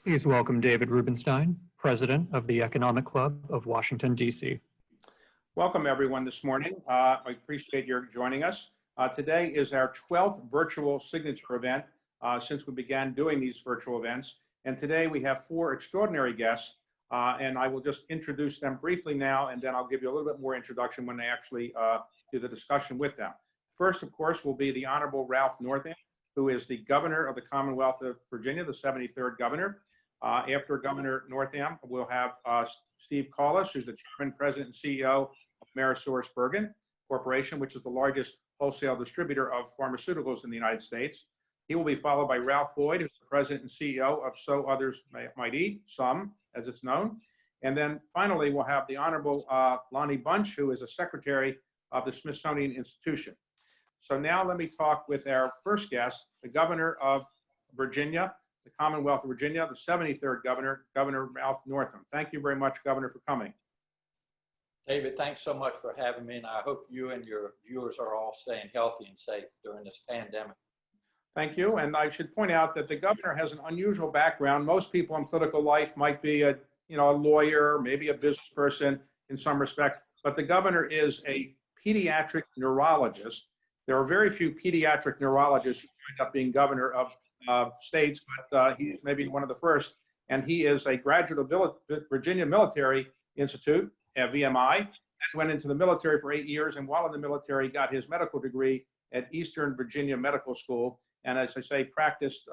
Please welcome David Rubenstein, President of the Economic Club of Washington, D.C. Welcome, everyone, this morning. I appreciate your joining us. Today is our 12th virtual signature event since we began doing these virtual events. And today we have four extraordinary guests, and I will just introduce them briefly now, and then I'll give you a little bit more introduction when they actually do the discussion with them. First, of course, will be the Honorable Ralph Northam, who is the Governor of the Commonwealth of Virginia, the 73rd Governor. After Governor Northam, we'll have Steve Collis, who's the Chairman, President, and CEO of AmerisourceBergen Corporation, which is the largest wholesale distributor of pharmaceuticals in the United States. He will be followed by Ralph Boyd, who's the President and CEO of So Others Might Eat, SOM, as it's known. And then finally, we'll have the Honorable Lonnie Bunch, who is a Secretary of the Smithsonian Institution. So now let me talk with our first guest, the Governor of Virginia, the Commonwealth of Virginia, the 73rd Governor, Governor Ralph Northam. Thank you very much, Governor, for coming. David, thanks so much for having me, and I hope you and your viewers are all staying healthy and safe during this pandemic. Thank you, and I should point out that the governor has an unusual background. Most people in political life might be a lawyer, maybe a business person in some respects, but the governor is a pediatric neurologist. There are very few pediatric neurologists who end up being governor of states, but he's maybe one of the first. And he is a graduate of Virginia Military Institute, VMI, and went into the military for 8 years. And while in the military, got his medical degree at Eastern Virginia Medical School. And as I say, practiced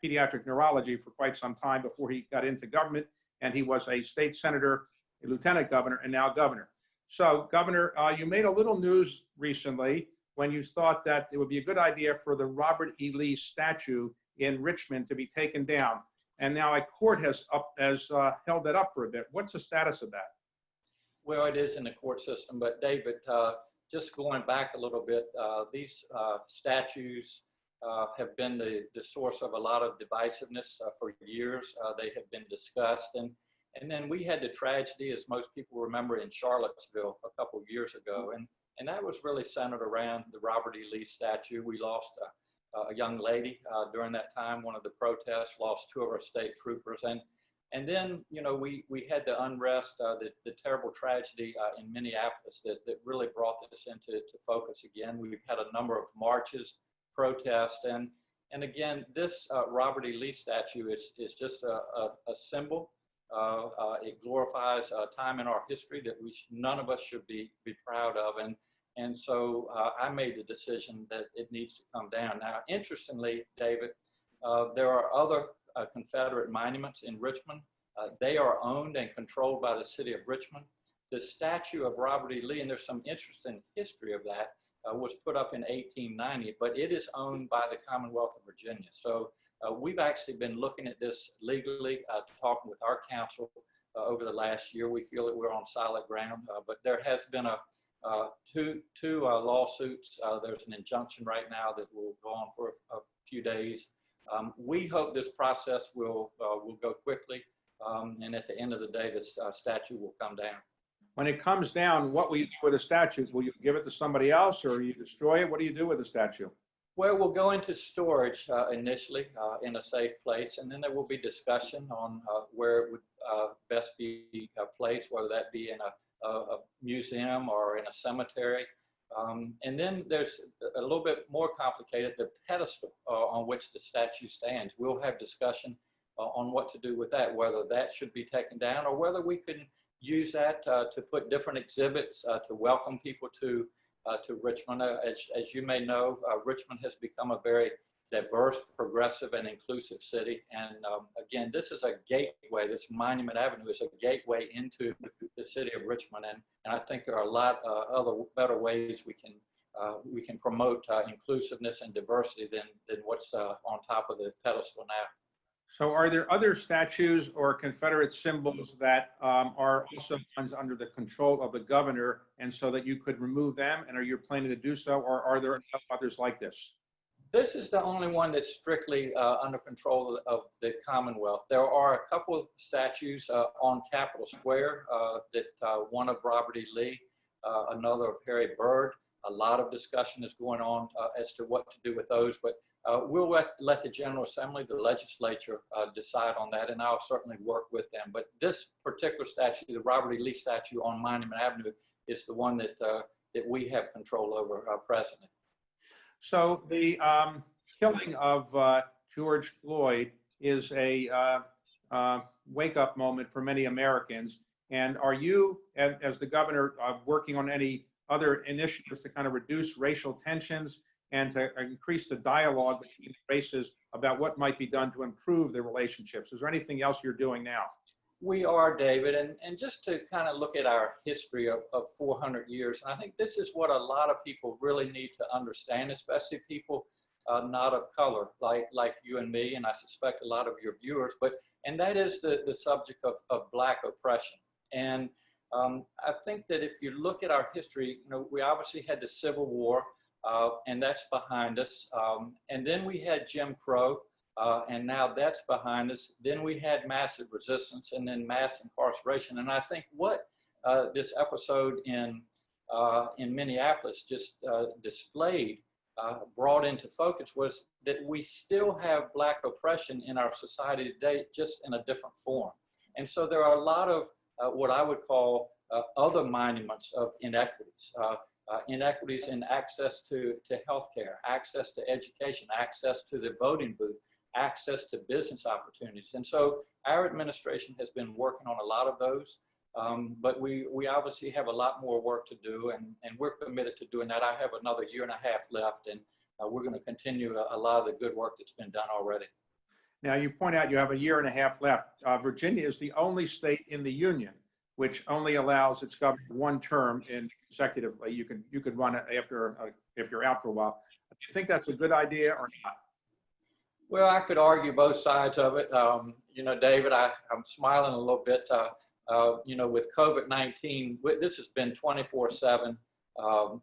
pediatric neurology for quite some time before he got into government. And he was a state senator, a lieutenant governor, and now governor. So, Governor, you made a little news recently when you thought that it would be a good idea for the Robert E. Lee statue in Richmond to be taken down. And now a court has held that up for a bit. What's the status of that? Well, it is in the court system, but David, just going back a little bit, these statues have been the source of a lot of divisiveness for years. They have been discussed. And then we had the tragedy, as most people remember, in Charlottesville a couple of years ago. And that was really centered around the Robert E. Lee statue. We lost a young lady during that time. One of the protests, lost two of our state troopers. And then, we had the unrest, the terrible tragedy in Minneapolis that really brought this into focus again. We've had a number of marches, protests, and again, this Robert E. Lee statue is just a symbol. It glorifies a time in our history that none of us should be proud of. And so I made the decision that it needs to come down. Now, interestingly, David, there are other Confederate monuments in Richmond. They are owned and controlled by the city of Richmond. The statue of Robert E. Lee, and there's some interesting history of that, was put up in 1890, but it is owned by the Commonwealth of Virginia. So we've actually been looking at this legally, talking with our counsel over the last year. We feel that we're on solid ground, but there has been two lawsuits. There's an injunction right now that will go on for a few days. We hope this process will go quickly, and at the end of the day, this statue will come down. When it comes down, what will you do with the statue? Will you give it to somebody else, or you destroy it? What do you do with the statue? Well, we'll go into storage initially in a safe place, and then there will be discussion on where it would best be placed, whether that be in a museum or in a cemetery. And then there's a little bit more complicated, the pedestal on which the statue stands. We'll have discussion on what to do with that, whether that should be taken down or whether we can use that to put different exhibits to welcome people to Richmond. As you may know, Richmond has become a very diverse, progressive, and inclusive city. And again, this is a gateway. This Monument Avenue is a gateway into the city of Richmond. And I think there are a lot other better ways we can promote inclusiveness and diversity than what's on top of the pedestal now. So are there other statues or Confederate symbols that are also ones under the control of the governor, and so that you could remove them? And are you planning to do so, or are there others like this? This is the only one that's strictly under control of the Commonwealth. There are a couple of statues on Capitol Square, one of Robert E. Lee, another of Harry Byrd. A lot of discussion is going on as to what to do with those, but we'll let the General Assembly, the legislature, decide on that, and I'll certainly work with them. But this particular statute, the Robert E. Lee statute on Monument Avenue, is the one that we have control over presently. So the killing of George Floyd is a wake-up moment for many Americans. And are you, as the governor, working on any other initiatives to kind of reduce racial tensions and to increase the dialogue between the races about what might be done to improve the relationships? Is there anything else you're doing now? We are, David, and just to kind of look at our history of 400 years, and I think this is what a lot of people really need to understand, especially people not of color, like you and me, and I suspect a lot of your viewers, and that is the subject of Black oppression. And I think that if you look at our history, we obviously had the Civil War, and that's behind us. And then we had Jim Crow, and now that's behind us. Then we had massive resistance and then mass incarceration. And I think what this episode in Minneapolis just displayed, brought into focus, was that we still have Black oppression in our society today, just in a different form. And so there are a lot of what I would call other monuments of inequities. Inequities in access to healthcare, access to education, access to the voting booth, access to business opportunities. And so our administration has been working on a lot of those, but we obviously have a lot more work to do, and we're committed to doing that. I have another 1.5 years left, and we're going to continue a lot of the good work that's been done already. Now, you point out you have 1.5 years left. Virginia is the only state in the union which only allows its governor one term in consecutively. You could run it after if you're out for a while. Do you think that's a good idea or not? Well, I could argue both sides of it. David, I'm smiling a little bit. With COVID-19, this has been 24/7,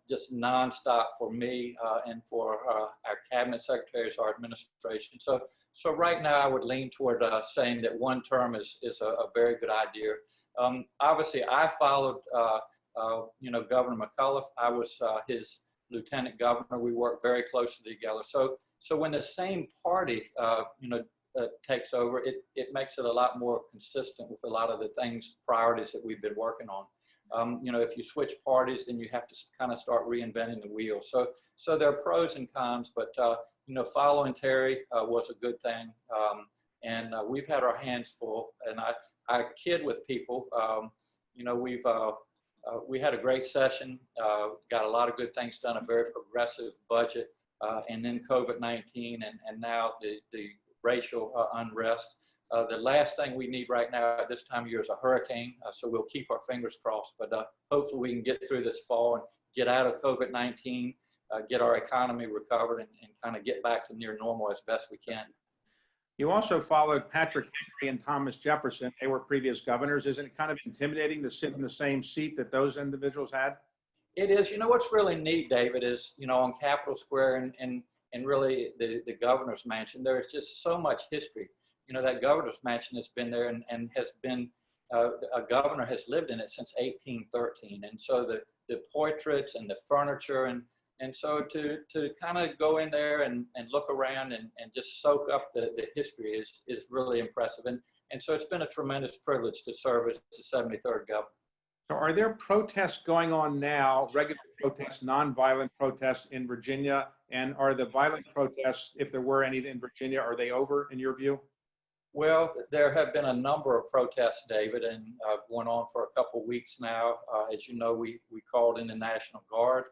just nonstop for me and for our cabinet secretaries, our administration. So right now, I would lean toward saying that one term is a very good idea. Obviously, I followed, Governor McAuliffe. I was his lieutenant governor. We worked very closely together. So when the same party, takes over, it makes it a lot more consistent with a lot of the priorities that we've been working on. If you switch parties, then you have to kind of start reinventing the wheel. So there are pros and cons, but following Terry was a good thing, and we've had our hands full. And I kid with people. We had a great session, got a lot of good things done, a very progressive budget, and then COVID-19, and now the racial unrest. The last thing we need right now at this time of year is a hurricane, so we'll keep our fingers crossed. But hopefully we can get through this fall and get out of COVID-19, get our economy recovered, and kind of get back to near normal as best we can. You also followed Patrick Henry and Thomas Jefferson. They were previous governors. Isn't it kind of intimidating to sit in the same seat that those individuals had? It is. What's really neat, David, is, on Capitol Square and really the governor's mansion, there is just so much history. That governor's mansion has been there and has been, a governor has lived in it since 1813. And so the portraits and the furniture and so to kind of go in there and look around and just soak up the history is really impressive. And so it's been a tremendous privilege to serve as the 73rd governor. So are there protests going on now, regular protests, nonviolent protests in Virginia? And are the violent protests, if there were any in Virginia, are they over in your view? Well, there have been a number of protests, David, and going on for a couple of weeks now. As you know, we called in the National Guard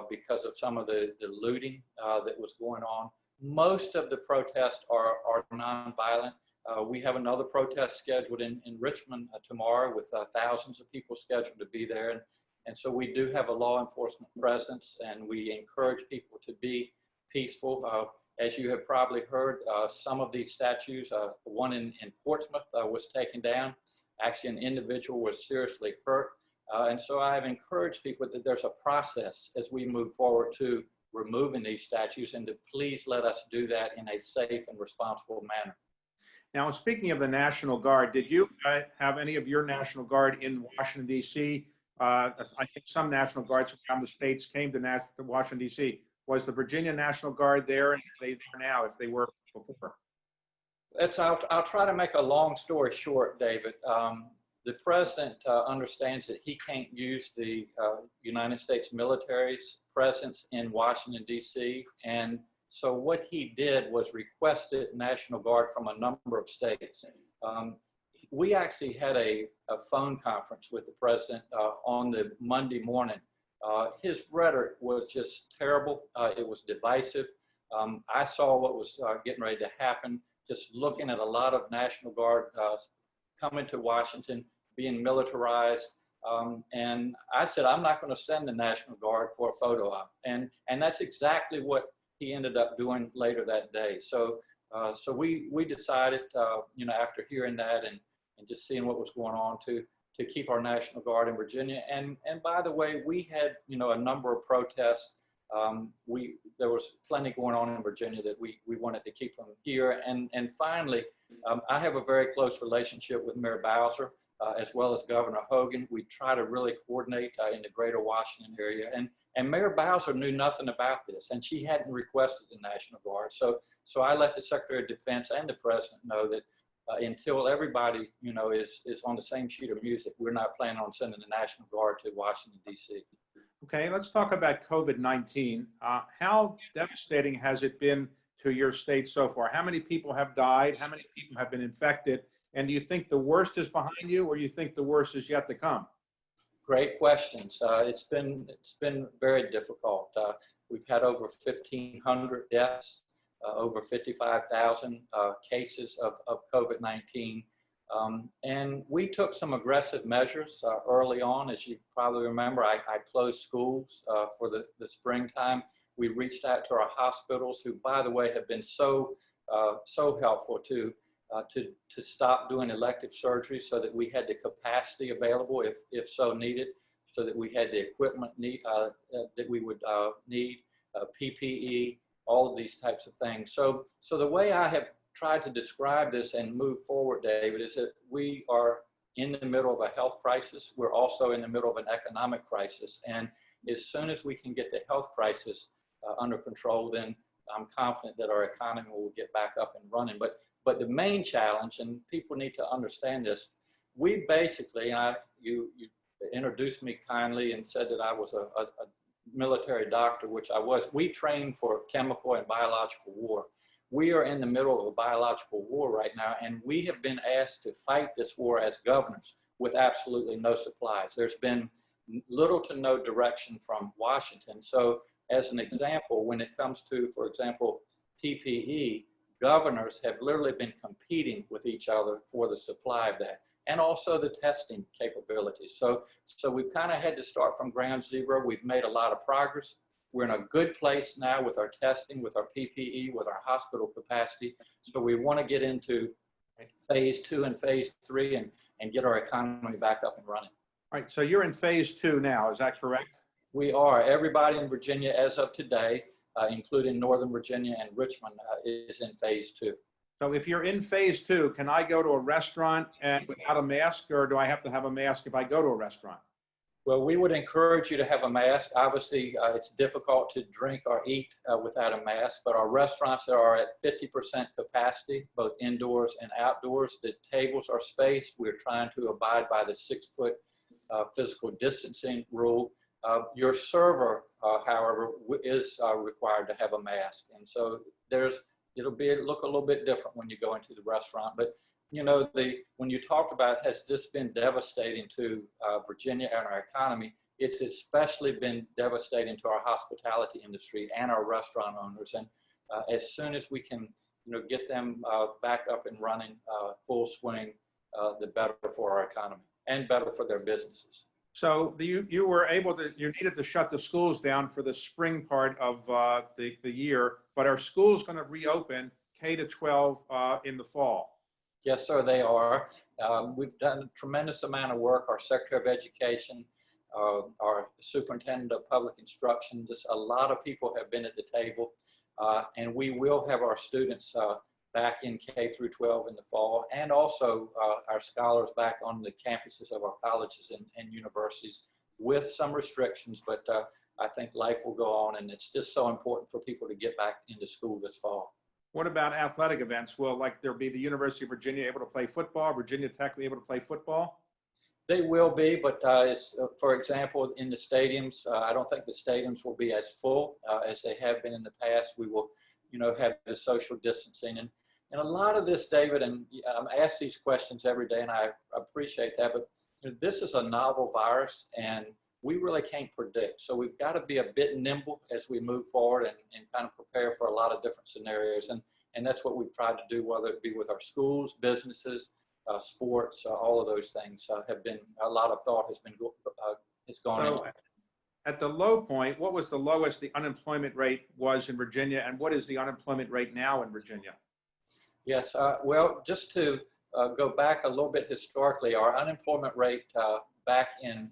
because of some of the looting that was going on. Most of the protests are nonviolent. We have another protest scheduled in Richmond tomorrow with thousands of people scheduled to be there. And so we do have a law enforcement presence, and we encourage people to be peaceful. As you have probably heard, some of these statues, one in Portsmouth was taken down. Actually, an individual was seriously hurt. And so I have encouraged people that there's a process as we move forward to removing these statues, and to please let us do that in a safe and responsible manner. Now, speaking of the National Guard, did you have any of your National Guard in Washington, D.C. I think some National Guards around the states came to Washington, D.C. Was the Virginia National Guard there, and are they there now if they were before? I'll try to make a long story short, David. The president understands that he can't use the United States military's presence in Washington, D.C. And so what he did was requested National Guard from a number of states. We actually had a phone conference with the president on the Monday morning. His rhetoric was just terrible. It was divisive. I saw what was getting ready to happen, just looking at a lot of National Guard coming to Washington, being militarized. And I said, I'm not going to send the National Guard for a photo op. And that's exactly what he ended up doing later that day. So we decided, after hearing that and just seeing what was going on to keep our National Guard in Virginia. And by the way, we had, a number of protests. There was plenty going on in Virginia that we wanted to keep them here. And finally, I have a very close relationship with Mayor Bowser, as well as Governor Hogan. We try to really coordinate in the greater Washington area. And Mayor Bowser knew nothing about this, and she hadn't requested the National Guard. So I let the Secretary of Defense and the President know that until everybody, is on the same sheet of music, we're not planning on sending the National Guard to Washington, D.C. Okay, let's talk about COVID-19. How devastating has it been to your state so far? How many people have died? How many people have been infected? And do you think the worst is behind you, or you think the worst is yet to come? Great questions. It's been very difficult. We've had over 1,500 deaths, over 55,000 cases of COVID-19. And we took some aggressive measures early on. As you probably remember, I closed schools for the springtime. We reached out to our hospitals, who, by the way, have been so helpful to stop doing elective surgery so that we had the capacity available if so needed, so that we had the equipment that we would need, PPE, all of these types of things. So the way I have tried to describe this and move forward, David, is that we are in the middle of a health crisis. We're also in the middle of an economic crisis. And as soon as we can get the health crisis under control, then I'm confident that our economy will get back up and running. But the main challenge, and people need to understand this, we basically, you introduced me kindly and said that I was a military doctor, which I was. We trained for chemical and biological war. We are in the middle of a biological war right now, and we have been asked to fight this war as governors with absolutely no supplies. There's been little to no direction from Washington. So as an example, when it comes to, for example, PPE, governors have literally been competing with each other for the supply of that, and also the testing capabilities. So we've kind of had to start from ground zero. We've made a lot of progress. We're in a good place now with our testing, with our PPE, with our hospital capacity. So we want to get into phase 2 and phase 3 and get our economy back up and running. All right, so you're in phase 2 now, is that correct? We are. Everybody in Virginia as of today, including Northern Virginia and Richmond, is in phase 2. So if you're in phase 2, can I go to a restaurant and without a mask, or do I have to have a mask if I go to a restaurant? Well, we would encourage you to have a mask. Obviously, it's difficult to drink or eat without a mask, but our restaurants are at 50% capacity, both indoors and outdoors. The tables are spaced. We're trying to abide by the 6-foot physical distancing rule. Your server, however, is required to have a mask. And so it'll look a little bit different when you go into the restaurant. But when you talked about, has this been devastating to Virginia and our economy, it's especially been devastating to our hospitality industry and our restaurant owners. And as soon as we can, get them back up and running full swing, the better for our economy and better for their businesses. So you needed to shut the schools down for the spring part of the year, but are schools going to reopen K-12 in the fall? Yes, sir, they are. We've done a tremendous amount of work. Our Secretary of Education, our Superintendent of Public Instruction, just a lot of people have been at the table, and we will have our students back in K-12 in the fall, and also our scholars back on the campuses of our colleges and universities with some restrictions, but I think life will go on, and it's just so important for people to get back into school this fall. What about athletic events? Will there be the University of Virginia able to play football, Virginia Tech be able to play football? They will be, but for example, in the stadiums, I don't think the stadiums will be as full as they have been in the past. We will, have the social distancing. And a lot of this, David, and I'm asked these questions every day, and I appreciate that, but this is a novel virus, and we really can't predict. So we've got to be a bit nimble as we move forward and kind of prepare for a lot of different scenarios. And that's what we've tried to do, whether it be with our schools, businesses, sports, all of those things have been, a lot of thought has gone into it. At the low point, what was the lowest the unemployment rate was in Virginia, and what is the unemployment rate now in Virginia? Yes, well, just to go back a little bit historically, our unemployment rate back in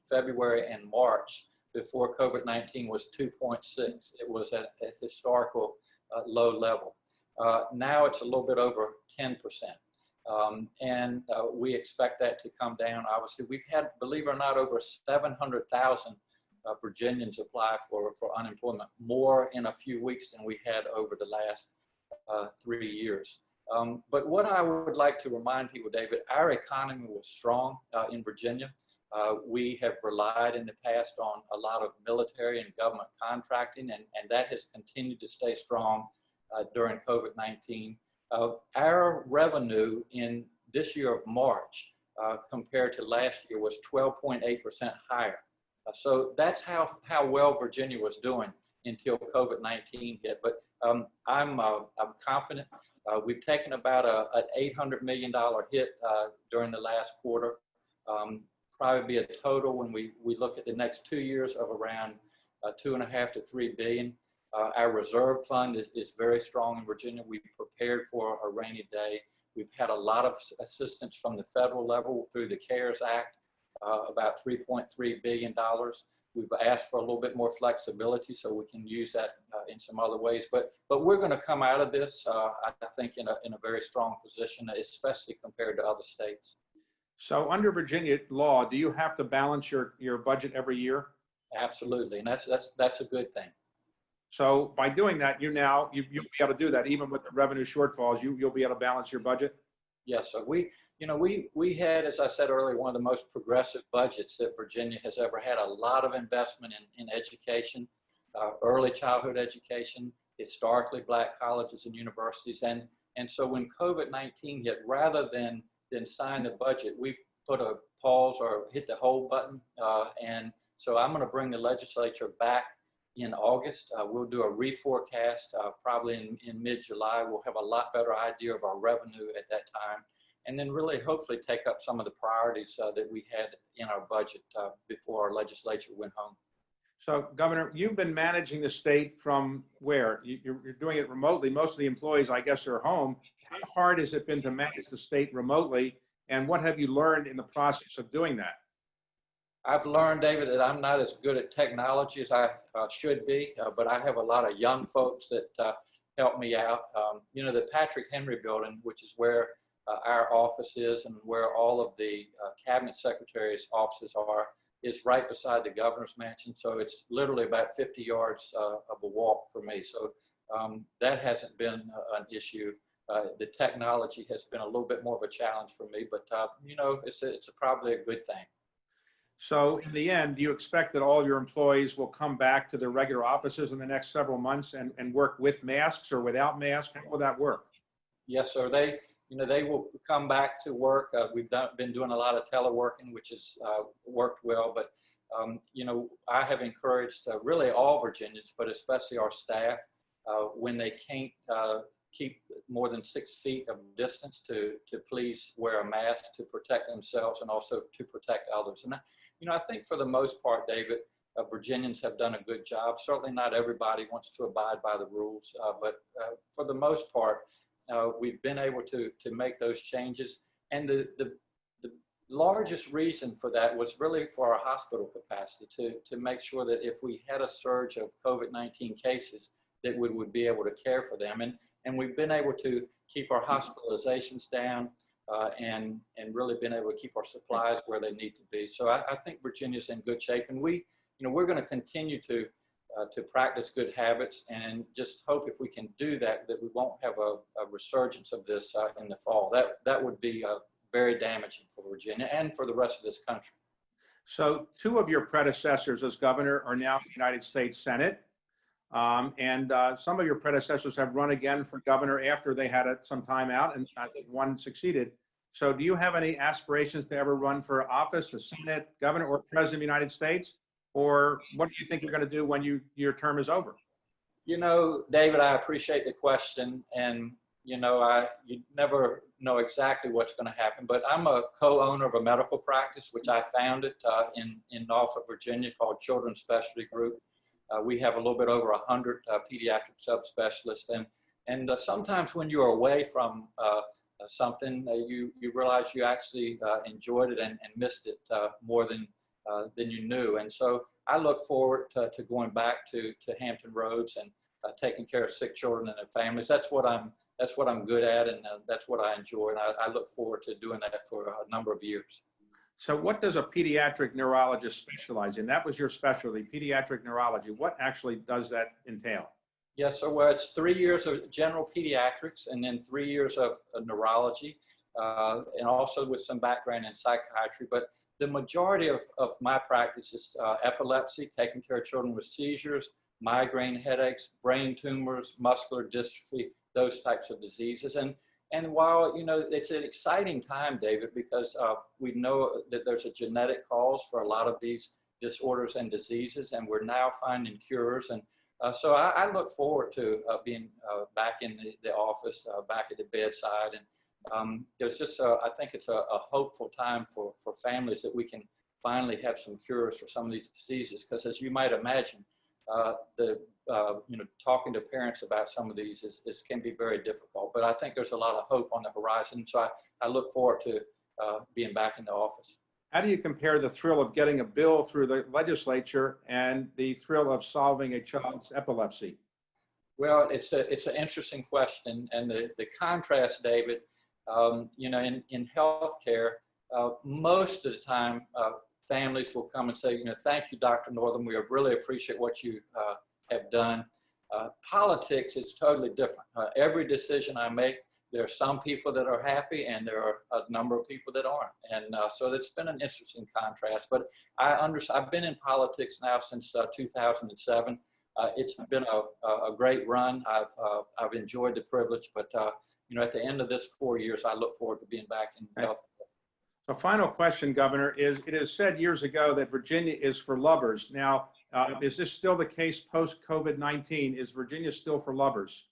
February and March before COVID-19 was 2.6. It was at a historical low level. Now it's a little bit over 10%. And we expect that to come down. Obviously, we've had, believe it or not, over 700,000 Virginians apply for unemployment, more in a few weeks than we had over the last 3 years. But what I would like to remind people, David, our economy was strong in Virginia. We have relied in the past on a lot of military and government contracting, and that has continued to stay strong during COVID-19. Our revenue in this year of March compared to last year was 12.8% higher. So that's how well Virginia was doing until COVID-19 hit. But I'm confident. We've taken about an $800 million hit during the last quarter. Probably be a total when we look at the next 2 years of around $2.5 to $3 billion. Our reserve fund is very strong in Virginia. We've prepared for a rainy day. We've had a lot of assistance from the federal level through the CARES Act, about $3.3 billion. We've asked for a little bit more flexibility so we can use that in some other ways. But we're going to come out of this, I think, in a very strong position, especially compared to other states. So under Virginia law, do you have to balance your budget every year? Absolutely, and that's a good thing. So by doing that, you'll be able to do that even with the revenue shortfalls. You'll be able to balance your budget. Yes, so we had, as I said earlier, one of the most progressive budgets that Virginia has ever had. A lot of investment in education, early childhood education, historically Black colleges and universities, and so when COVID-19 hit, rather than sign the budget, we put a pause or hit the hold button, and so I'm going to bring the legislature back in August. We'll do a reforecast probably in mid-July. We'll have a lot better idea of our revenue at that time, and then really hopefully take up some of the priorities that we had in our budget before our legislature went home. So, Governor, you've been managing the state from where? You're doing it remotely. Most of the employees, I guess, are home. How hard has it been to manage the state remotely, and what have you learned in the process of doing that? I've learned, David, that I'm not as good at technology as I should be, but I have a lot of young folks that help me out. The Patrick Henry building, which is where our office is and where all of the cabinet secretaries' offices are, is right beside the governor's mansion. So it's literally about 50 yards of a walk for me. So that hasn't been an issue. The technology has been a little bit more of a challenge for me, but it's probably a good thing. So in the end, do you expect that all of your employees will come back to their regular offices in the next several months and work with masks or without masks? How will that work? Yes, sir. They will come back to work. We've been doing a lot of teleworking, which has worked well. But, I have encouraged really all Virginians, but especially our staff, when they can't keep more than 6 feet of distance to please wear a mask to protect themselves and also to protect others. And I think for the most part, David, Virginians have done a good job. Certainly not everybody wants to abide by the rules, but for the most part, we've been able to make those changes. And the largest reason for that was really for our hospital capacity to make sure that if we had a surge of COVID-19 cases, that we would be able to care for them. And we've been able to keep our hospitalizations down. and really been able to keep our supplies where they need to be. So I think Virginia's in good shape, and we're going to continue to practice good habits, and just hope if we can do that, that we won't have a resurgence of this in the fall. That would be very damaging for Virginia and for the rest of this country. So two of your predecessors as governor are now in the United States Senate. And some of your predecessors have run again for governor after they had some time out, and I think one succeeded. So do you have any aspirations to ever run for office, the Senate, governor, or president of the United States? Or what do you think you're going to do when your term is over? You know, David, I appreciate the question. And, you know, you never know exactly what's going to happen. But I'm a co-owner of a medical practice, which I founded in Northam, Virginia, called Children's Specialty Group. We have a little bit over 100 pediatric subspecialists. And sometimes when you're away from something, you realize you actually enjoyed it and missed it more than you knew. And so I look forward to going back to Hampton Roads and taking care of sick children and their families. That's what I'm good at, and that's what I enjoy. And I look forward to doing that for a number of years. So what does a pediatric neurologist specialize in? That was your specialty, pediatric neurology. What actually does that entail? Yes, so well, it's 3 years of general pediatrics and then 3 years of neurology, and also with some background in psychiatry. But the majority of my practice is epilepsy, taking care of children with seizures, migraine headaches, brain tumors, muscular dystrophy, those types of diseases. And while, you know, it's an exciting time, David, because we know that there's a genetic cause for a lot of these disorders and diseases, and we're now finding cures. And so I look forward to being back in the office, back at the bedside. And there's just, I think it's a hopeful time for families that we can finally have some cures for some of these diseases. Because as you might imagine, you know, talking to parents about some of these can be very difficult, but I think there's a lot of hope on the horizon. So I look forward to being back in the office. How do you compare the thrill of getting a bill through the legislature and the thrill of solving a child's epilepsy? Well, it's an interesting question, and the contrast, David, you know, in healthcare, most of the time, families will come and say, you know, thank you, Dr. Northam. We really appreciate what you have done. Politics is totally different. Every decision I make, there are some people that are happy and there are a number of people that aren't. And so it's been an interesting contrast. But I've been in politics now since 2007. It's been a great run. I've enjoyed the privilege, but you know, at the end of this 4 years, I look forward to being back in health. The final question, Governor, is it is said years ago that Virginia is for lovers. Now, is this still the case post-COVID-19? Is Virginia still for lovers?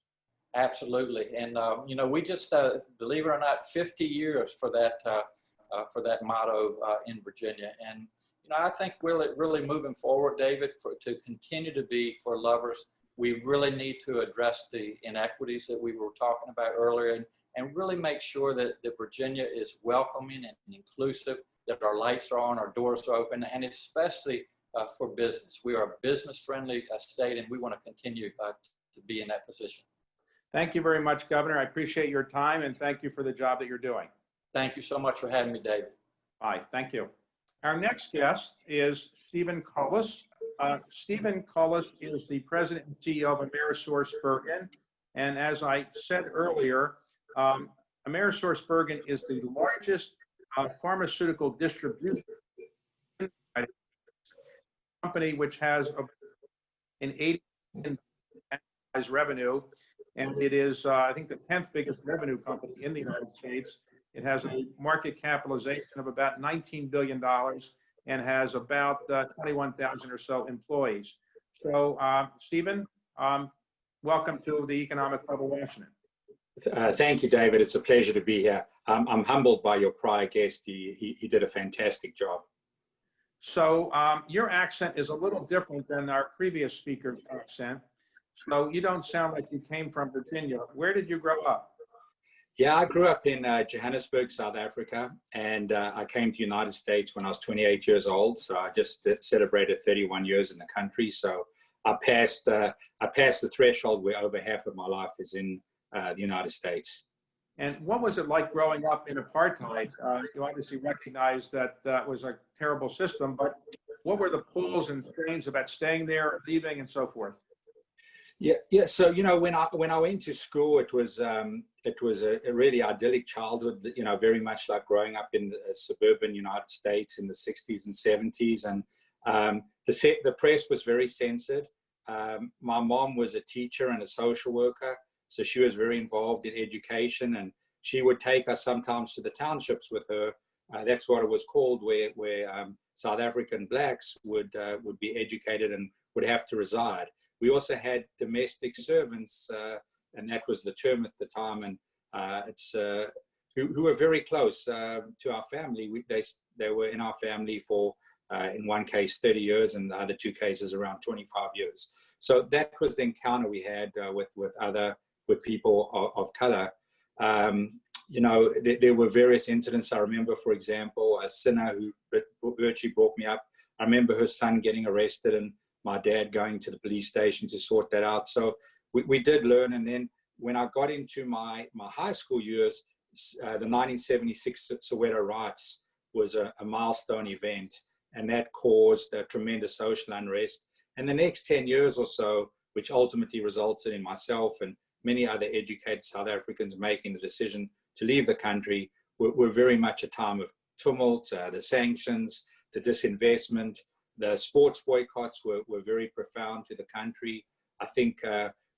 Absolutely. And, you know, we just, believe it or not, 50 years for that motto in Virginia. And, you know, I think really moving forward, David, to continue to be for lovers, we really need to address the inequities that we were talking about earlier, and really make sure that Virginia is welcoming and inclusive, that our lights are on, our doors are open, and especially for business. We are a business-friendly state, and we want to continue to be in that position. Thank you very much, Governor. I appreciate your time, and thank you for the job that you're doing. Thank you so much for having me, David. Bye. Thank you. Our next guest is Stephen Collis. Stephen Collis is the president and CEO of AmerisourceBergen. And as I said earlier, AmerisourceBergen is the largest pharmaceutical distribution company, which has an $80 billion revenue, and it is, I think, the 10th biggest revenue company in the United States. It has a market capitalization of about $19 billion and has about 21,000 or so employees. So, Stephen, welcome to the Economic Club of Washington. Thank you, David. It's a pleasure to be here. I'm humbled by your prior guest. He did a fantastic job. So your accent is a little different than our previous speaker's accent. So you don't sound like you came from Virginia. Where did you grow up? Yeah, I grew up in Johannesburg, South Africa, and I came to the United States when I was 28 years old. So I just celebrated 31 years in the country. So I passed the threshold where over half of my life is in the United States. And what was it like growing up in apartheid? You obviously recognize that that was a terrible system, but what were the pulls and strains about staying there, leaving, and so forth? Yeah. So when I went to school, it was a really idyllic childhood. Very much like growing up in the suburban United States in the 60s and 70s, and the press was very censored. My mom was a teacher and a social worker, so she was very involved in education, and she would take us sometimes to the townships with her. That's what it was called, where South African blacks would be educated and would have to reside. We also had domestic servants, and that was the term at the time, and who were very close to our family. They were in our family for, in one case, 30 years, and the other two cases around 25 years. So that was the encounter we had with people of color. There were various incidents. I remember, for example, a sinner who virtually brought me up. I remember her son getting arrested and my dad going to the police station to sort that out. So we did learn. And then when I got into my high school years, the 1976 Soweto riots was a milestone event, and that caused a tremendous social unrest. And the next 10 years or so, which ultimately resulted in myself and many other educated South Africans making the decision to leave the country, were very much a time of tumult. The sanctions, the disinvestment, the sports boycotts were very profound to the country. I think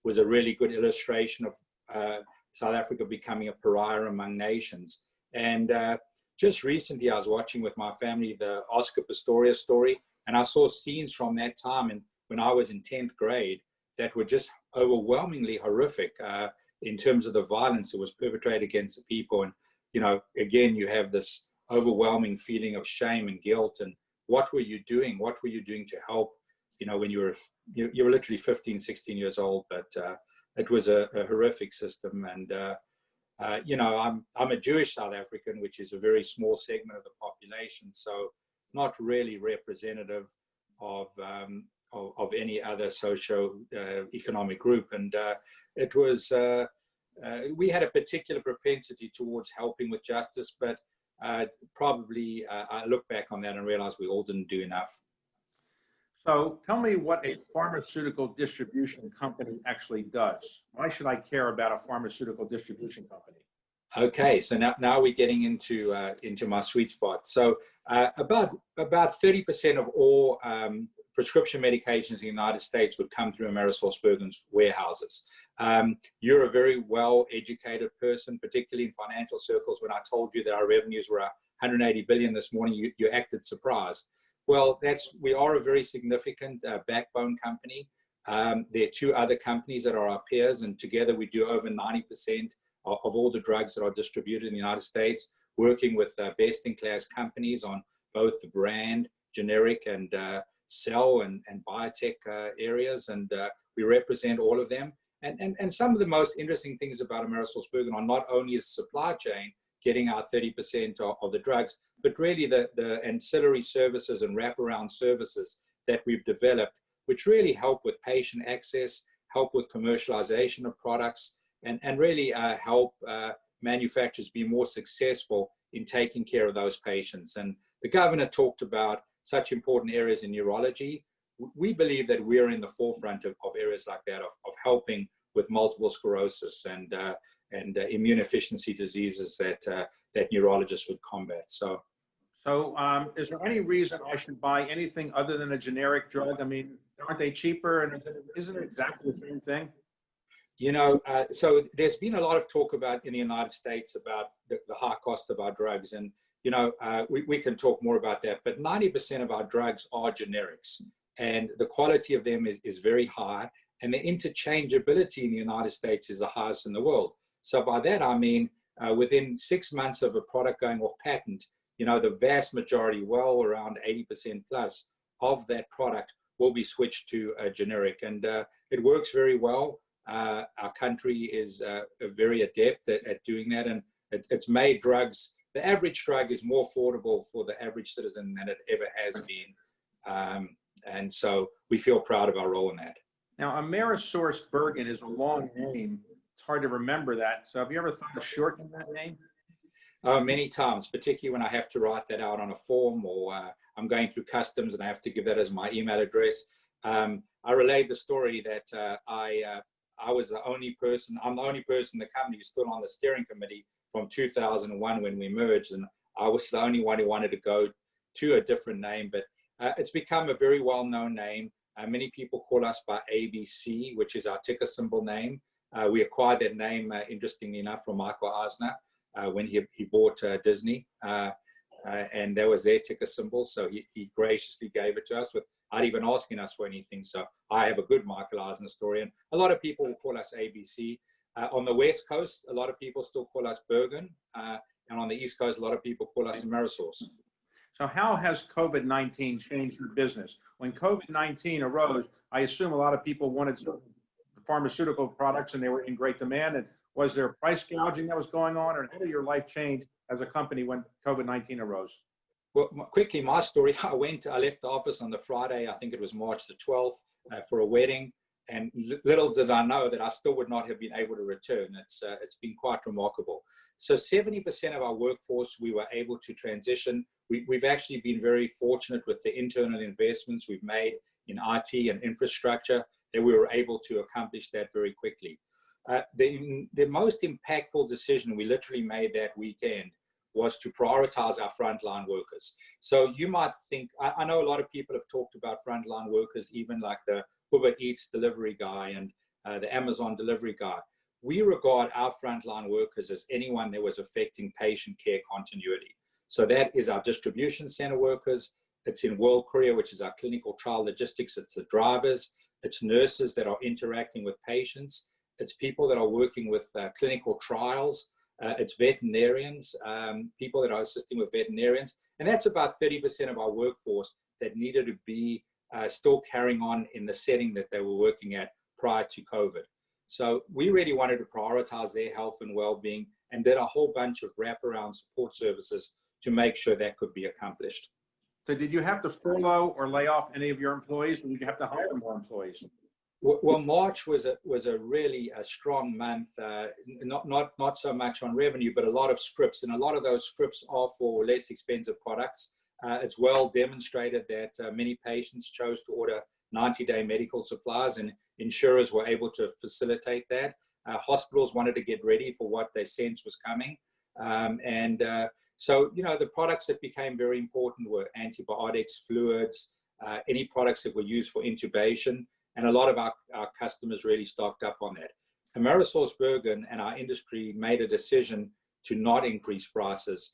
was a really good illustration of South Africa becoming a pariah among nations. And just recently, I was watching with my family the Oscar Pistorius story, and I saw scenes from that time, and when I was in 10th grade, that were just overwhelmingly horrific in terms of the violence that was perpetrated against the people. And again, you have this overwhelming feeling of shame and guilt. And what were you doing? What were you doing to help? When you were literally 15, 16 years old, but it was a horrific system. And I'm a Jewish South African, which is a very small segment of the population, so not really representative of any other socio-economic group. And it was we had a particular propensity towards helping with justice, but probably I look back on that and realize we all didn't do enough. So tell me what a pharmaceutical distribution company actually does. Why should I care about a pharmaceutical distribution company? Okay, so now we're getting into my sweet spot. So about 30% of all prescription medications in the United States would come through AmerisourceBergen's warehouses. You're a very well-educated person, particularly in financial circles. When I told you that our revenues were 180 billion this morning, you acted surprised. Well, we are a very significant backbone company. There are two other companies that are our peers, and together we do over 90% of all the drugs that are distributed in the United States, working with best-in-class companies on both the brand, generic, and cell and biotech areas, and we represent all of them. And some of the most interesting things about AmerisourceBergen are not only the supply chain, getting our 30% of the drugs, but really the ancillary services and wraparound services that we've developed, which really help with patient access, help with commercialization of products, and really help manufacturers be more successful in taking care of those patients. And the governor talked about such important areas in neurology. We believe that we're in the forefront of areas like that, of helping with multiple sclerosis and immunodeficiency diseases that neurologists would combat. So is there any reason I should buy anything other than a generic drug? I mean, aren't they cheaper? And isn't it exactly the same thing? So there's been a lot of talk about in the United States about the high cost of our drugs. And, we can talk more about that, but 90% of our drugs are generics, and the quality of them is very high. And the interchangeability in the United States is the highest in the world. So by that, I mean, within 6 months of a product going off patent, the vast majority, well around 80% plus of that product will be switched to a generic. And it works very well. Our country is very adept at doing that. And it's made drugs, the average drug is more affordable for the average citizen than it ever has been. And so we feel proud of our role in that. Now, AmerisourceBergen is a long name. It's hard to remember that. So have you ever thought of shortening that name? Many times, particularly when I have to write that out on a form, or I'm going through customs and I have to give that as my email address. I relayed the story that I was the only person, I'm the only person in the company who's still on the steering committee from 2001 when we merged, and I was the only one who wanted to go to a different name, but it's become a very well-known name. Many people call us by ABC, which is our ticker symbol name. We acquired that name, interestingly enough, from Michael Eisner when he bought Disney, and that was their ticker symbol, so he graciously gave it to us without even asking us for anything. So I have a good Michael Eisner story, and a lot of people will call us ABC. On the West Coast, a lot of people still call us Bergen, and on the East Coast, a lot of people call us Amerisource. So how has COVID-19 changed your business? When COVID-19 arose, I assume a lot of people wanted pharmaceutical products and they were in great demand. And was there price gouging that was going on, or how did your life change as a company when COVID-19 arose? Well, quickly, my story, I left the office on the Friday, I think it was March the 12th, for a wedding. And little did I know that I still would not have been able to return. It's been quite remarkable. So 70% of our workforce, we were able to transition. We've actually been very fortunate with the internal investments we've made in IT and infrastructure that we were able to accomplish that very quickly. The most impactful decision we literally made that weekend was to prioritize our frontline workers. So you might think, I know a lot of people have talked about frontline workers, even like the Uber Eats delivery guy and the Amazon delivery guy. We regard our frontline workers as anyone that was affecting patient care continuity. So that is our distribution center workers. It's in World Courier, which is our clinical trial logistics. It's the drivers. It's nurses that are interacting with patients. It's people that are working with clinical trials. It's veterinarians, people that are assisting with veterinarians. And that's about 30% of our workforce that needed to be still carrying on in the setting that they were working at prior to COVID. So we really wanted to prioritize their health and well-being and did a whole bunch of wraparound support services to make sure that could be accomplished. So did you have to furlough or lay off any of your employees, or did you have to hire more employees? Well, March was a really strong month, not so much on revenue, but a lot of scripts, and a lot of those scripts are for less expensive products. It's well demonstrated that many patients chose to order 90-day medical supplies, and insurers were able to facilitate that. Hospitals wanted to get ready for what they sensed was coming. So, you know, the products that became very important were antibiotics, fluids, any products that were used for intubation. And a lot of our customers really stocked up on that. AmerisourceBergen and our industry made a decision to not increase prices.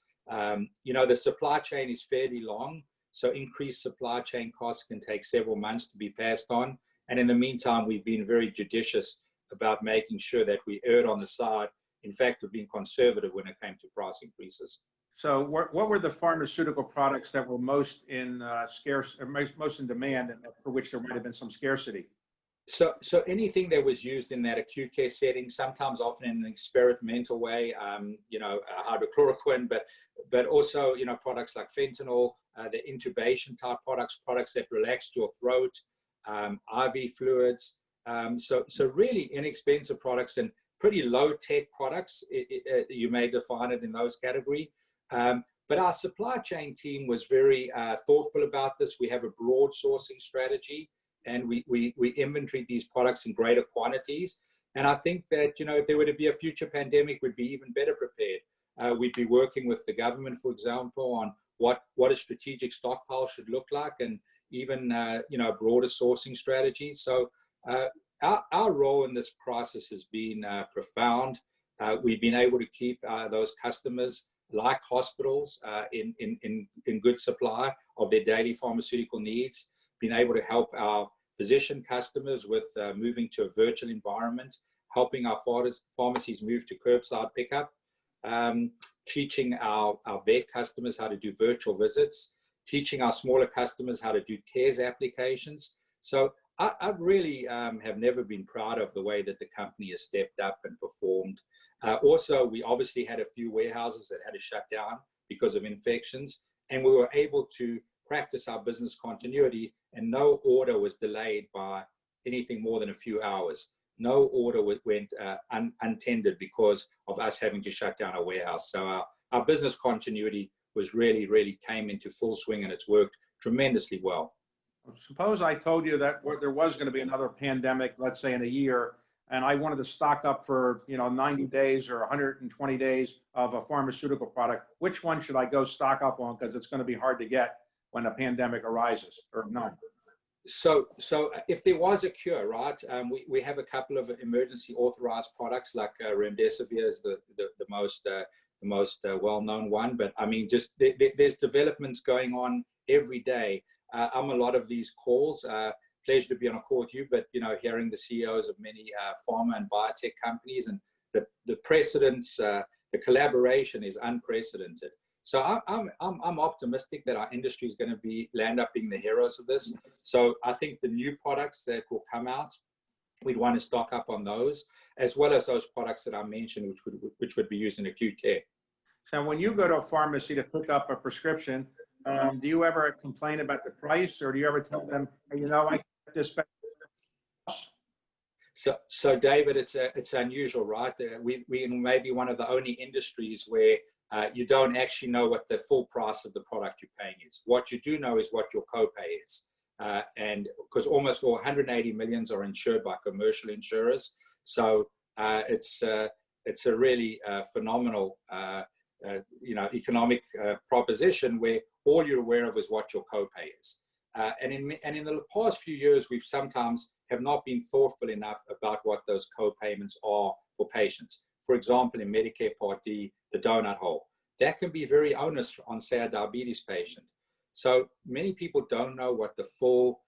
You know, the supply chain is fairly long, so increased supply chain costs can take several months to be passed on. And in the meantime, we've been very judicious about making sure that we erred on the side, in fact, of being conservative when it came to price increases. So what were the pharmaceutical products that were most in most in demand, and for which there might have been some scarcity? So anything that was used in that acute care setting, sometimes often in an experimental way, you know, hydrochloroquine, but also, you know, products like fentanyl, the intubation type products that relaxed your throat, IV fluids. So really inexpensive products and pretty low tech products. You may define it in those categories. But our supply chain team was very thoughtful about this. We have a broad sourcing strategy, and we inventoried these products in greater quantities. And I think that, you know, if there were to be a future pandemic, we'd be even better prepared. We'd be working with the government, for example, on what a strategic stockpile should look like, and even, you know, broader sourcing strategies. So our role in this crisis has been profound. We've been able to keep those customers, like hospitals, in good supply of their daily pharmaceutical needs, been able to help our physician customers with moving to a virtual environment, helping our pharmacies move to curbside pickup, teaching our vet customers how to do virtual visits, teaching our smaller customers how to do CARES applications. So I really have never been proud of the way that the company has stepped up and performed. Also, we obviously had a few warehouses that had to shut down because of infections, and we were able to practice our business continuity, and no order was delayed by anything more than a few hours. no order went untended because of us having to shut down our warehouse. So our business continuity was really came into full swing, and it's worked tremendously well. Suppose I told you that there was going to be another pandemic, let's say in a year, and I wanted to stock up for 90 days or 120 days of a pharmaceutical product. Which one should I go stock up on, because it's going to be hard to get when a pandemic arises, or not? So if there was a cure, right, we have a couple of emergency authorized products, like remdesivir is the most well-known one. But I mean, just there's developments going on every day. I'm a lot of these calls. Pleasure to be on a call with you, but hearing the CEOs of many pharma and biotech companies, and the precedence, the collaboration is unprecedented. So I'm optimistic that our industry is going to land up being the heroes of this. So I think the new products that will come out, we'd want to stock up on those, as well as those products that I mentioned, which would be used in acute care. So when you go to a pharmacy to pick up a prescription, do you ever complain about the price, or do you ever tell them, hey, I get this better? So David, it's unusual, right? We may be one of the only industries where you don't actually know what the full price of the product you're paying is. What you do know is what your copay is. And because almost all 180 millions are insured by commercial insurers. So it's a really phenomenal, economic proposition where all you're aware of is what your copay is. And in the past few years, we've sometimes have not been thoughtful enough about what those co-payments are for patients. For example, in Medicare Part D, the donut hole, that can be very onerous on, say, a diabetes patient. So many people don't know what the full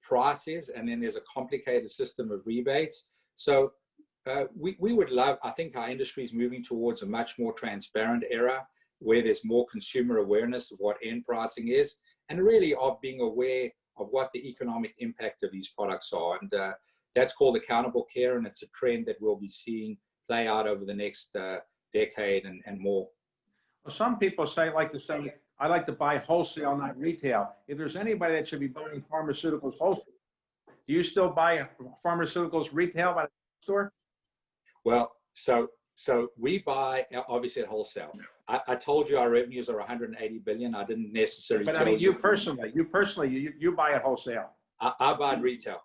price is, and then there's a complicated system of rebates. So we would love, I think our industry is moving towards a much more transparent era where there's more consumer awareness of what end pricing is, and really of being aware of what the economic impact of these products are. And that's called accountable care, and it's a trend that we'll be seeing play out over the next decade and more. Well, some people like to say, I like to buy wholesale, not retail. If there's anybody that should be buying pharmaceuticals wholesale, do you still buy pharmaceuticals retail by the store? Well, so we buy obviously at wholesale. I told you our revenues are 180 billion. I didn't necessarily. But I mean, you personally, you buy at wholesale. I buy at retail.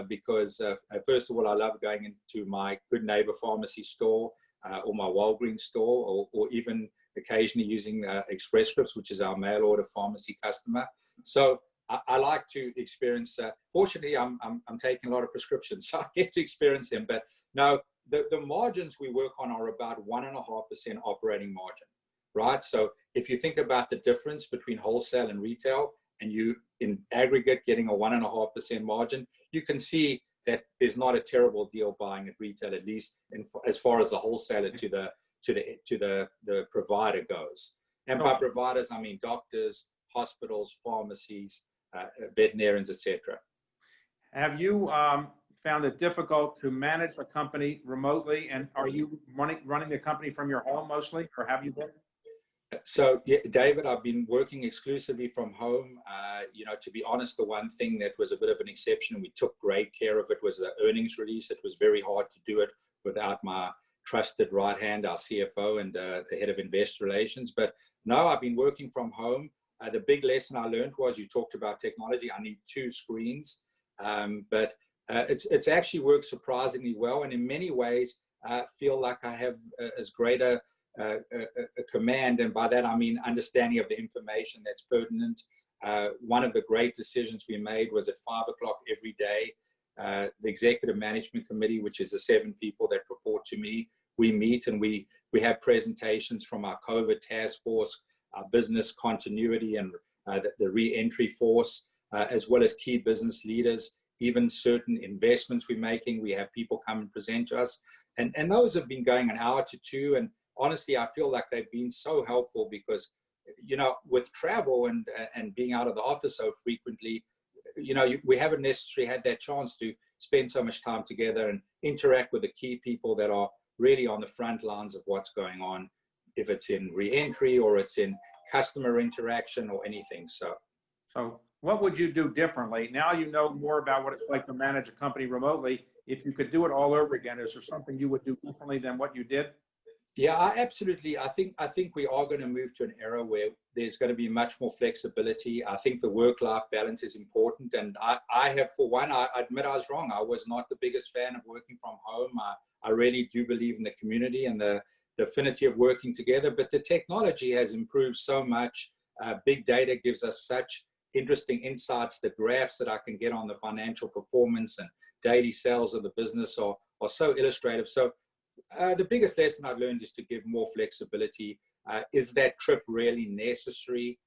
Because first of all, I love going into my Good Neighbor pharmacy store or my Walgreens store, or even occasionally using Express Scripts, which is our mail order pharmacy customer. So I like to experience. Fortunately, I'm taking a lot of prescriptions, so I get to experience them. But no, the margins we work on are about 1.5% operating margin, right? So if you think about the difference between wholesale and retail, and you in aggregate getting a 1.5% margin, you can see that there's not a terrible deal buying at retail, at least as far as the wholesaler to the provider goes. And by providers, I mean doctors, hospitals, pharmacies, veterinarians, etc. Have you found it difficult to manage a company remotely? And are you running the company from your home mostly, or have you been? So, yeah, David, I've been working exclusively from home. To be honest, the one thing that was a bit of an exception, and we took great care of it, was the earnings release. It was very hard to do it without my trusted right hand, our CFO, and the head of investor relations. But no, I've been working from home. The big lesson I learned was, you talked about technology. I need 2 screens, but it's actually worked surprisingly well. And in many ways, I feel like I have as great a command, and by that I mean understanding of the information that's pertinent. One of the great decisions we made was at 5 o'clock every day, the executive management committee, which is the 7 people that report to me, we meet and we have presentations from our COVID task force, our business continuity and the re-entry force, as well as key business leaders, even certain investments we're making. We have people come and present to us, and those have been going an hour to 2. And honestly, I feel like they've been so helpful because, with travel and being out of the office so frequently, we haven't necessarily had that chance to spend so much time together and interact with the key people that are really on the front lines of what's going on, if it's in re-entry or it's in customer interaction or anything. So what would you do differently? Now you know more about what it's like to manage a company remotely. if you could do it all over again, is there something you would do differently than what you did? Yeah, absolutely. I think we are going to move to an era where there's going to be much more flexibility. I think the work-life balance is important. And I have, for one, I admit I was wrong. I was not the biggest fan of working from home. I really do believe in the community and the affinity of working together. But the technology has improved so much. Big data gives us such interesting insights. The graphs that I can get on the financial performance and daily sales of the business are so illustrative. So the biggest lesson I've learned is to give more flexibility. Is that trip really necessary,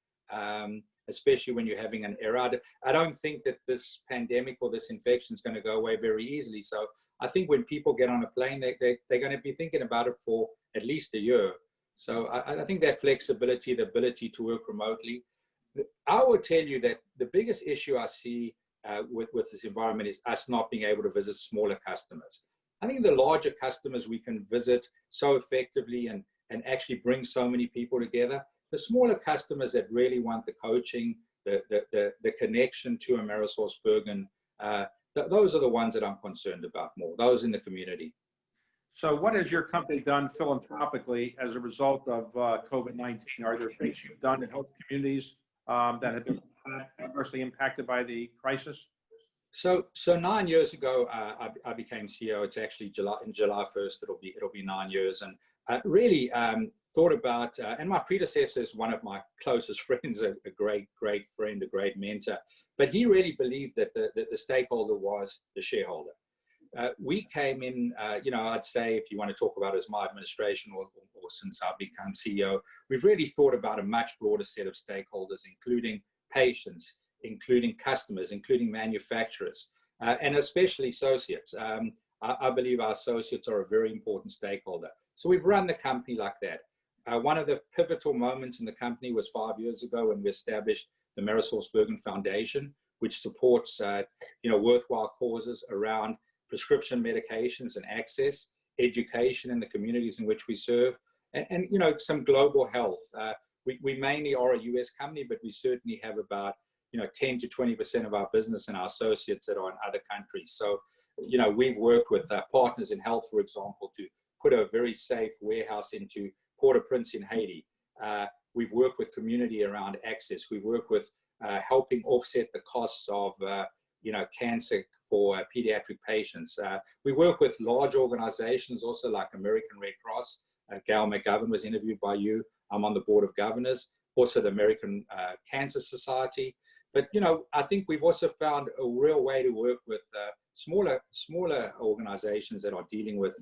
especially when you're having an error? I don't think that this pandemic or this infection is going to go away very easily. So I think when people get on a plane, they're going to be thinking about it for at least a year. So I think that flexibility, the ability to work remotely. I will tell you that the biggest issue I see with this environment is us not being able to visit smaller customers. I think the larger customers we can visit so effectively and actually bring so many people together. The smaller customers that really want the coaching, the connection to AmerisourceBergen, those are the ones that I'm concerned about more, those in the community. So what has your company done philanthropically as a result of COVID-19? Are there things you've done to help communities that have been adversely impacted by the crisis? So 9 years ago, I became CEO. It's actually July 1st. It'll be 9 years, and really thought about. And my predecessor is one of my closest friends, a great friend, a great mentor. But he really believed that the stakeholder was the shareholder. We came in, I'd say, if you want to talk about it as my administration or since I've become CEO, we've really thought about a much broader set of stakeholders, including patients, including customers, including manufacturers, and especially associates. I believe our associates are a very important stakeholder. So we've run the company like that. One of the pivotal moments in the company was 5 years ago when we established the AmerisourceBergen Foundation, which supports worthwhile causes around prescription medications and access, education in the communities in which we serve, and some global health. We mainly are a US company, but we certainly have about 10 to 20% of our business and our associates that are in other countries. So, we've worked with Partners in Health, for example, to put a very safe warehouse into Port-au-Prince in Haiti. We've worked with community around access. We've worked with helping offset the costs of, cancer for pediatric patients. We work with large organizations also like American Red Cross. Gail McGovern was interviewed by you. I'm on the board of governors, also the American Cancer Society. But, I think we've also found a real way to work with smaller organizations that are dealing with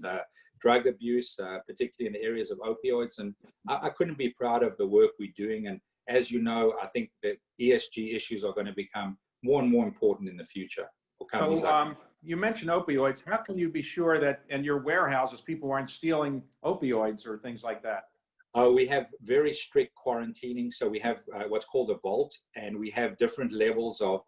drug abuse, particularly in the areas of opioids. And I couldn't be proud of the work we're doing. And as you know, I think that ESG issues are going to become more and more important in the future for companies. So, you mentioned opioids. How can you be sure that in your warehouses, people aren't stealing opioids or things like that? We have very strict quarantining. So we have what's called a vault, and we have different levels of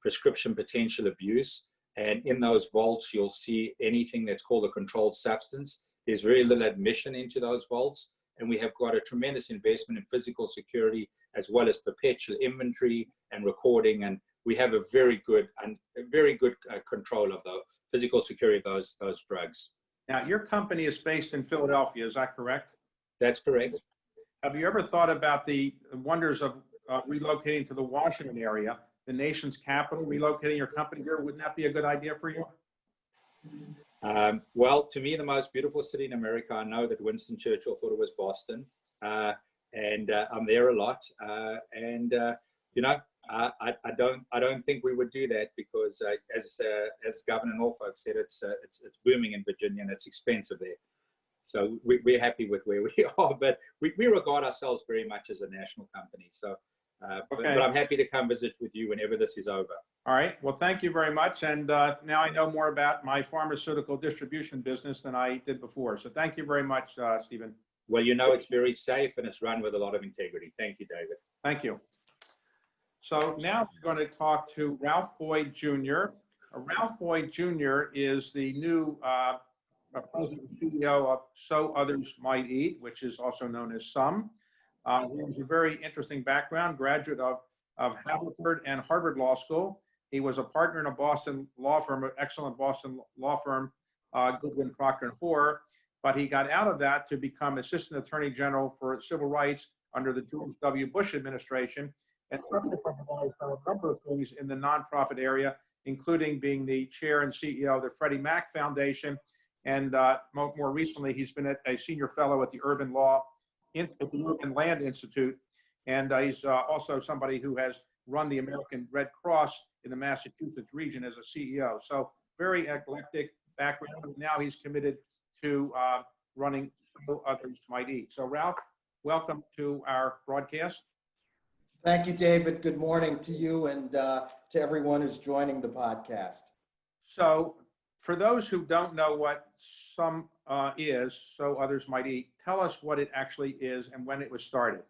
prescription potential abuse. And in those vaults, you'll see anything that's called a controlled substance. There's very little admission into those vaults. And we have got a tremendous investment in physical security, as well as perpetual inventory and recording. And we have a very good control of the physical security of those drugs. Now, your company is based in Philadelphia, is that correct? That's correct. Have you ever thought about the wonders of relocating to the Washington area, the nation's capital, relocating your company here? Wouldn't that be a good idea for you? Well, to me, the most beautiful city in America, I know that Winston Churchill thought it was Boston, and I'm there a lot. I don't think we would do that because, as Governor Norfolk said, it's booming in Virginia and it's expensive there. So we're happy with where we are, but we regard ourselves very much as a national company. So, but I'm happy to come visit with you whenever this is over. All right. Well, thank you very much. And now I know more about my pharmaceutical distribution business than I did before. So thank you very much, Stephen. Well, it's very safe and it's run with a lot of integrity. Thank you, David. Thank you. So now we're going to talk to Ralph Boyd Jr. Ralph Boyd Jr. is the new president and CEO of So Others Might Eat, which is also known as SUM. He has a very interesting background, graduate of Haverford and Harvard Law School. He was a partner in a Boston law firm, an excellent Boston law firm, Goodwin Procter and Hoare. But he got out of that to become Assistant Attorney General for Civil Rights under the George W. Bush administration, and subsequently has done a number of things in the nonprofit area, including being the chair and CEO of the Freddie Mac Foundation. And more recently, he's been a senior fellow at the Urban Land Institute. And he's also somebody who has run the American Red Cross in the Massachusetts region as a CEO. So very eclectic background. Now he's committed to running So Others Might Eat. So Ralph, welcome to our broadcast. Thank you, David. Good morning to you and to everyone who's joining the podcast. So for those who don't know what SOME is, So Others Might Eat, tell us what it actually is and when it was started.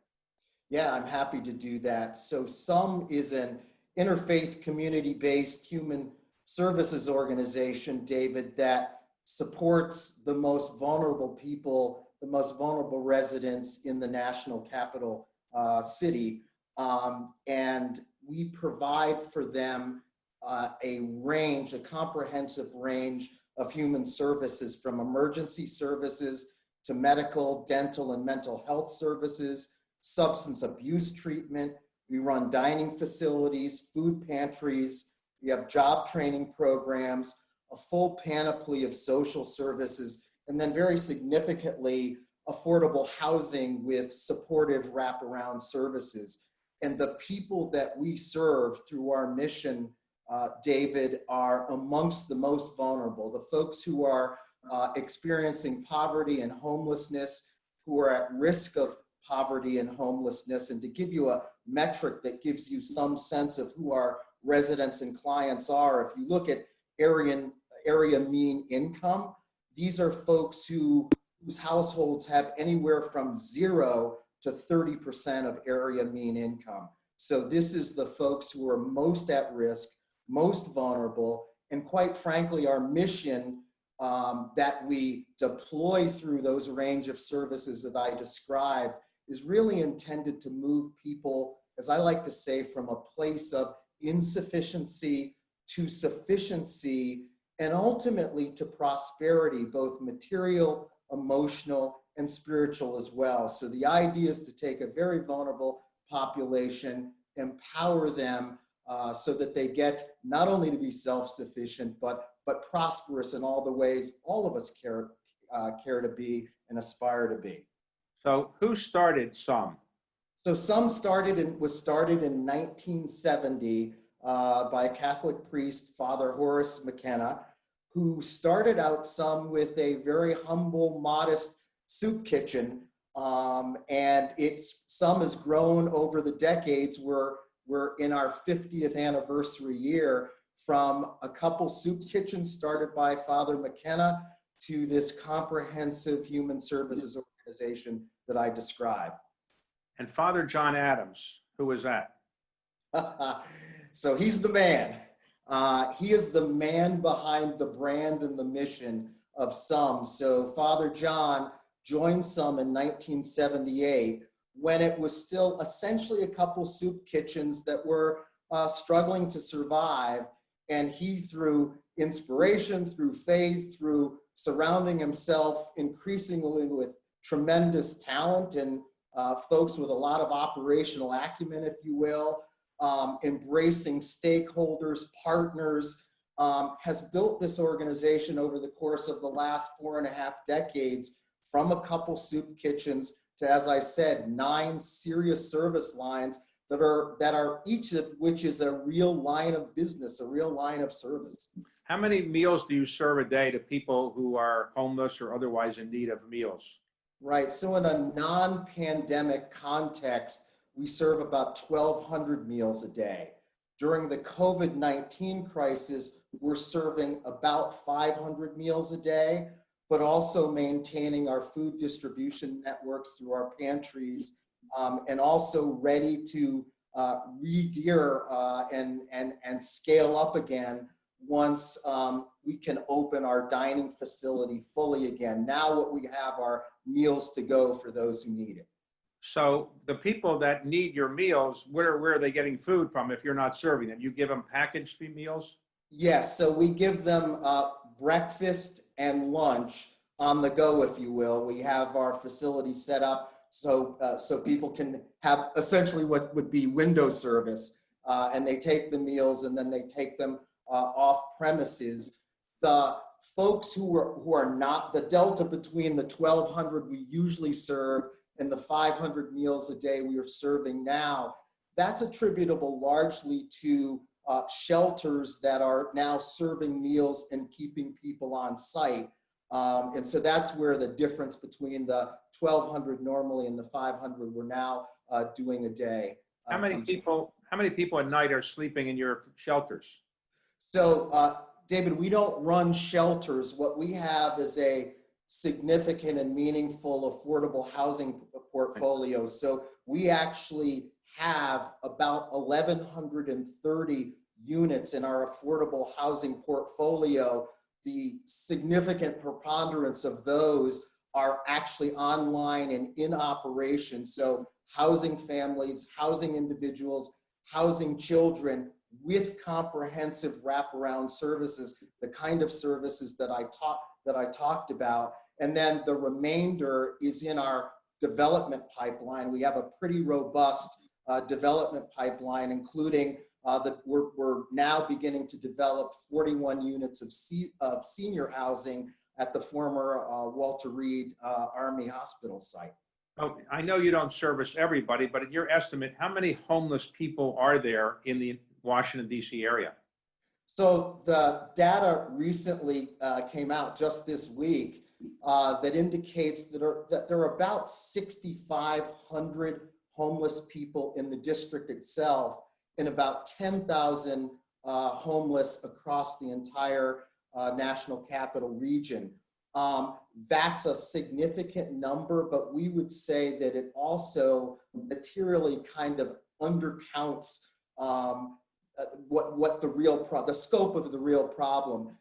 Yeah, I'm happy to do that. So SOME is an interfaith community-based human services organization, David, that supports the most vulnerable people, the most vulnerable residents in the national capital city. And we provide for them a comprehensive range of human services, from emergency services to medical, dental, and mental health services, substance abuse treatment. We run dining facilities, food pantries. We have job training programs, a full panoply of social services, and then very significantly, affordable housing with supportive wraparound services. And the people that we serve through our mission, David, are amongst the most vulnerable, the folks who are experiencing poverty and homelessness, who are at risk of poverty and homelessness. And to give you a metric that gives you some sense of who our residents and clients are, if you look at area mean income, these are folks whose households have anywhere from 0 to 30% of area mean income. So this is the folks who are most at risk, most vulnerable, and quite frankly, our mission that we deploy through those range of services that I described is really intended to move people, as I like to say, from a place of insufficiency to sufficiency, and ultimately to prosperity, both material, emotional, and spiritual as well. So the idea is to take a very vulnerable population, empower them so that they get not only to be self-sufficient, but prosperous in all the ways all of us care to be and aspire to be. So who started SOME? So SOME was started in 1970 by a Catholic priest, Father Horace McKenna, who started out SOME with a very humble, modest soup kitchen. And SOME has grown over the decades. We're in our 50th anniversary year, from a couple soup kitchens started by Father McKenna to this comprehensive human services organization that I described. And Father John Adams, who is that? So he's the man. He is the man behind the brand and the mission of SOME. So Father John joined SOME in 1978 when it was still essentially a couple soup kitchens that were struggling to survive. And he, through inspiration, through faith, through surrounding himself increasingly with tremendous talent and folks with a lot of operational acumen, if you will, embracing stakeholders, partners, has built this organization over the course of the last 4.5 decades, from a couple soup kitchens to, as I said, 9 serious service lines that are each of which is a real line of business, a real line of service. How many meals do you serve a day to people who are homeless or otherwise in need of meals? Right, so in a non-pandemic context, we serve about 1,200 meals a day. During the COVID-19 crisis, we're serving about 500 meals a day, but also maintaining our food distribution networks through our pantries, and also ready to re-gear and scale up again once we can open our dining facility fully again. Now what we have are meals to go for those who need it. So the people that need your meals, where are they getting food from if you're not serving them? You give them packaged meals? Yes, so we give them breakfast and lunch on the go, if you will. We have our facility set up so people can have essentially what would be window service, and they take the meals and then they take them off premises. The folks who are not, the delta between the 1,200 we usually serve and the 500 meals a day we are serving now, that's attributable largely to shelters that are now serving meals and keeping people on site. And so that's where the difference between the 1,200 normally and the 500 we're now doing a day. How many people at night are sleeping in your shelters? So, David, we don't run shelters. What we have is a significant and meaningful affordable housing portfolio. So we actually have about 1,130 units in our affordable housing portfolio. The significant preponderance of those are actually online and in operation. So housing families, housing individuals, housing children with comprehensive wraparound services, the kind of services that I talked about. And then the remainder is in our development pipeline. We have a pretty robust development pipeline, including we're now beginning to develop 41 units of senior housing at the former Walter Reed Army Hospital site. Oh, I know you don't service everybody, but in your estimate, how many homeless people are there in the Washington, D.C. area? So the data recently came out just this week that indicates that there are about 6,500 homeless people in the district itself and about 10,000 homeless across the entire national capital region. That's a significant number, but we would say that it also materially kind of undercounts what the scope of the real problem.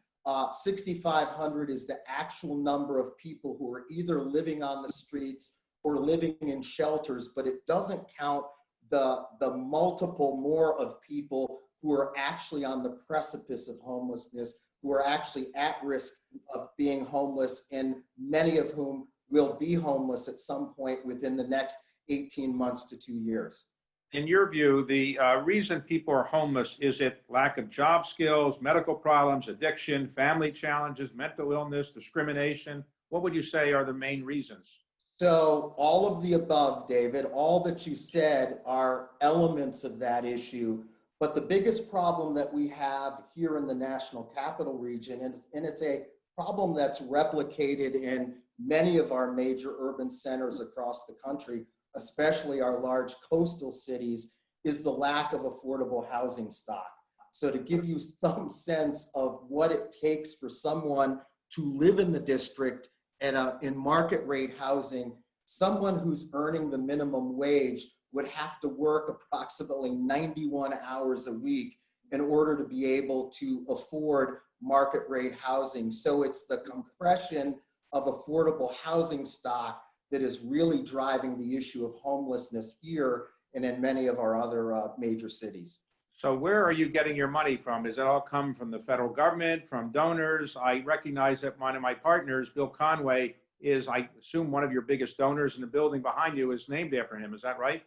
6,500 is the actual number of people who are either living on the streets or living in shelters, but it doesn't count the multiple more of people who are actually on the precipice of homelessness, who are actually at risk of being homeless, and many of whom will be homeless at some point within the next 18 months to 2 years. In your view, the reason people are homeless, is it lack of job skills, medical problems, addiction, family challenges, mental illness, discrimination? What would you say are the main reasons? So all of the above, David, all that you said are elements of that issue. But the biggest problem that we have here in the National Capital Region, and it's a problem that's replicated in many of our major urban centers across the country, especially our large coastal cities, is the lack of affordable housing stock. So to give you some sense of what it takes for someone to live in the district and in market rate housing, someone who's earning the minimum wage would have to work approximately 91 hours a week in order to be able to afford market rate housing. So it's the compression of affordable housing stock that is really driving the issue of homelessness here and in many of our other major cities. So where are you getting your money from? Does it all come from the federal government, from donors? I recognize that one of my partners, Bill Conway, is, I assume, one of your biggest donors, and the building behind you is named after him. Is that right?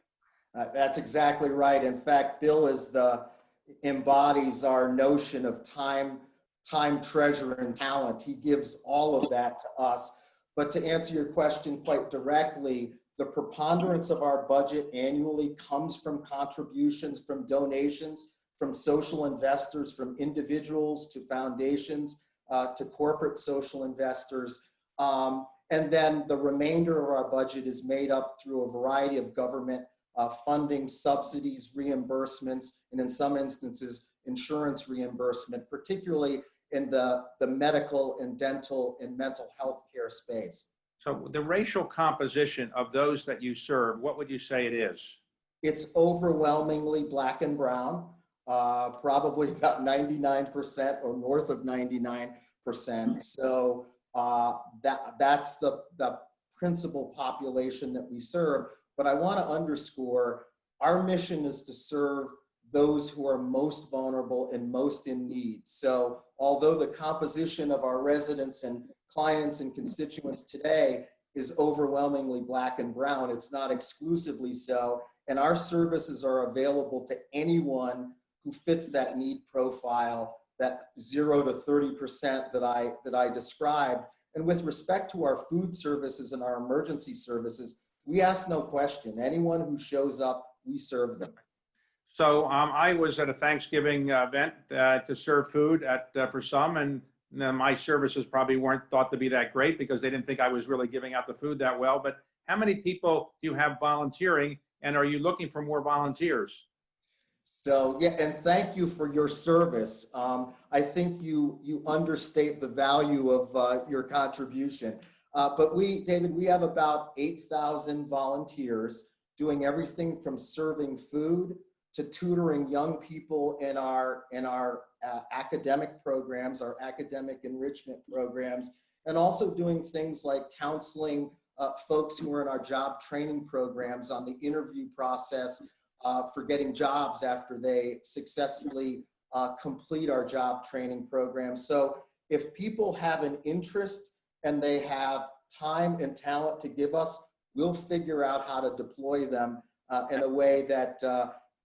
That's exactly right. In fact, Bill embodies our notion of time, treasure, and talent. He gives all of that to us. But to answer your question quite directly, the preponderance of our budget annually comes from contributions, from donations, from social investors, from individuals to foundations, to corporate social investors. And then the remainder of our budget is made up through a variety of government funding, subsidies, reimbursements, and in some instances, insurance reimbursement, particularly in the medical and dental and mental health care space. So the racial composition of those that you serve, what would you say it is? It's overwhelmingly Black and brown, probably about 99% or north of 99%. So that's the principal population that we serve. but I want to underscore our mission is to serve those who are most vulnerable and most in need. So although the composition of our residents and clients and constituents today is overwhelmingly Black and brown, it's not exclusively so. And our services are available to anyone who fits that need profile, that 0 to 30% that I described. And with respect to our food services and our emergency services, we ask no question. Anyone who shows up, we serve them. So I was at a Thanksgiving event to serve food for some, and my services probably weren't thought to be that great because they didn't think I was really giving out the food that well. But how many people do you have volunteering, and are you looking for more volunteers? So yeah, and thank you for your service. I think you understate the value of your contribution. But David, we have about 8,000 volunteers doing everything from serving food to tutoring young people in our academic programs, our academic enrichment programs, and also doing things like counseling folks who are in our job training programs on the interview process for getting jobs after they successfully complete our job training program. So if people have an interest and they have time and talent to give us, we'll figure out how to deploy them in a way that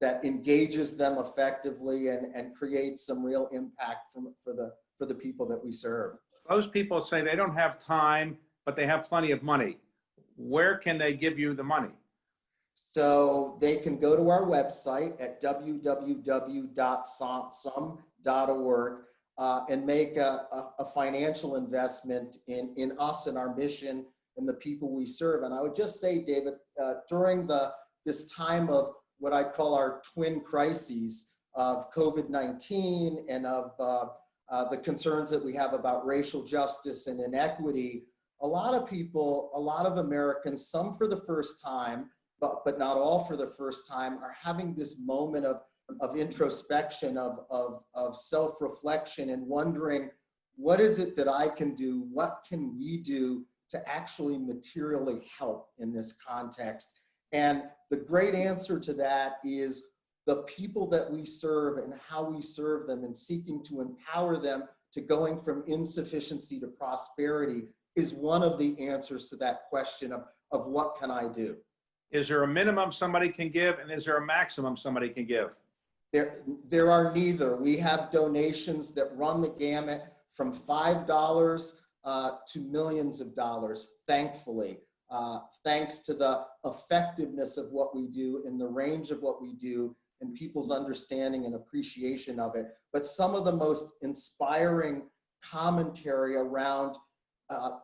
that engages them effectively and creates some real impact for the people that we serve. Those people say they don't have time, but they have plenty of money. Where can they give you the money? So they can go to our website at www.som.org and make a financial investment in us and our mission and the people we serve. And I would just say, David, during this time of what I call our twin crises of COVID-19 and of the concerns that we have about racial justice and inequity, a lot of people, a lot of Americans, some for the first time, but not all for the first time, are having this moment of introspection, of self-reflection and wondering, what is it that I can do? What can we do to actually materially help in this context? And the great answer to that is the people that we serve and how we serve them and seeking to empower them to going from insufficiency to prosperity is one of the answers to that question of what can I do? Is there a minimum somebody can give, and is there a maximum somebody can give? There are neither. We have donations that run the gamut from $5 to millions of dollars, thankfully, thanks to the effectiveness of what we do and the range of what we do and people's understanding and appreciation of it. But some of the most inspiring commentary around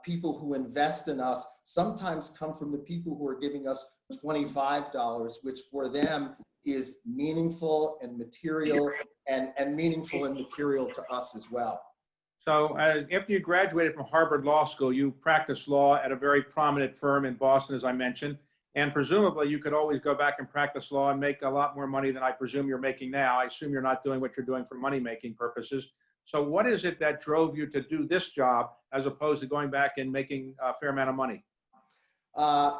people who invest in us sometimes come from the people who are giving us $25, which for them is meaningful and material and meaningful and material to us as well. So after you graduated from Harvard Law School, you practiced law at a very prominent firm in Boston, as I mentioned, and presumably you could always go back and practice law and make a lot more money than I presume you're making now. I assume you're not doing what you're doing for money-making purposes. So what is it that drove you to do this job as opposed to going back and making a fair amount of money?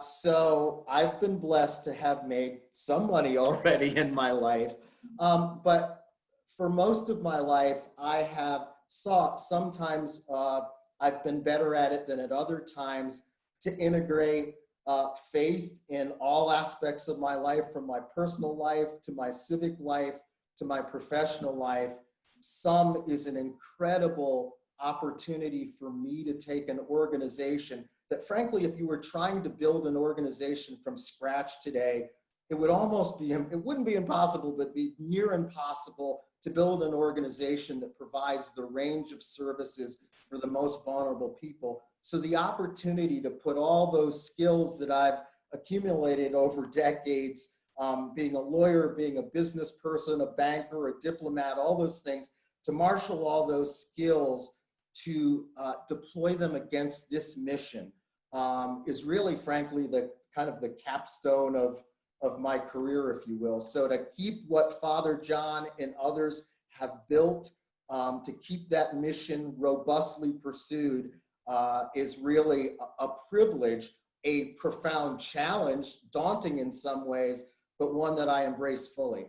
So I've been blessed to have made some money already in my life. But for most of my life, I have sought, sometimes I've been better at it than at other times, to integrate faith in all aspects of my life, from my personal life to my civic life to my professional life. Some is an incredible opportunity for me to take an organization that, frankly, if you were trying to build an organization from scratch today, it would almost be, it wouldn't be impossible, but be near impossible to build an organization that provides the range of services for the most vulnerable people. So the opportunity to put all those skills that I've accumulated over decades, being a lawyer, being a business person, a banker, a diplomat, all those things, to marshal all those skills to deploy them against this mission is really, frankly, the kind of the capstone of my career, if you will. So to keep what Father John and others have built, to keep that mission robustly pursued is really a privilege, a profound challenge, daunting in some ways, but one that I embrace fully.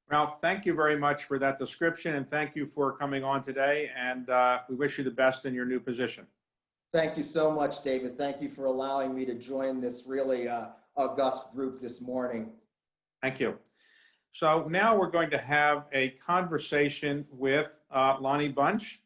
Ralph, thank you very much for that description, and thank you for coming on today, and we wish you the best in your new position. Thank you so much, David. Thank you for allowing me to join this really august group this morning. Thank you. So now we're going to have a conversation with Lonnie Bunch.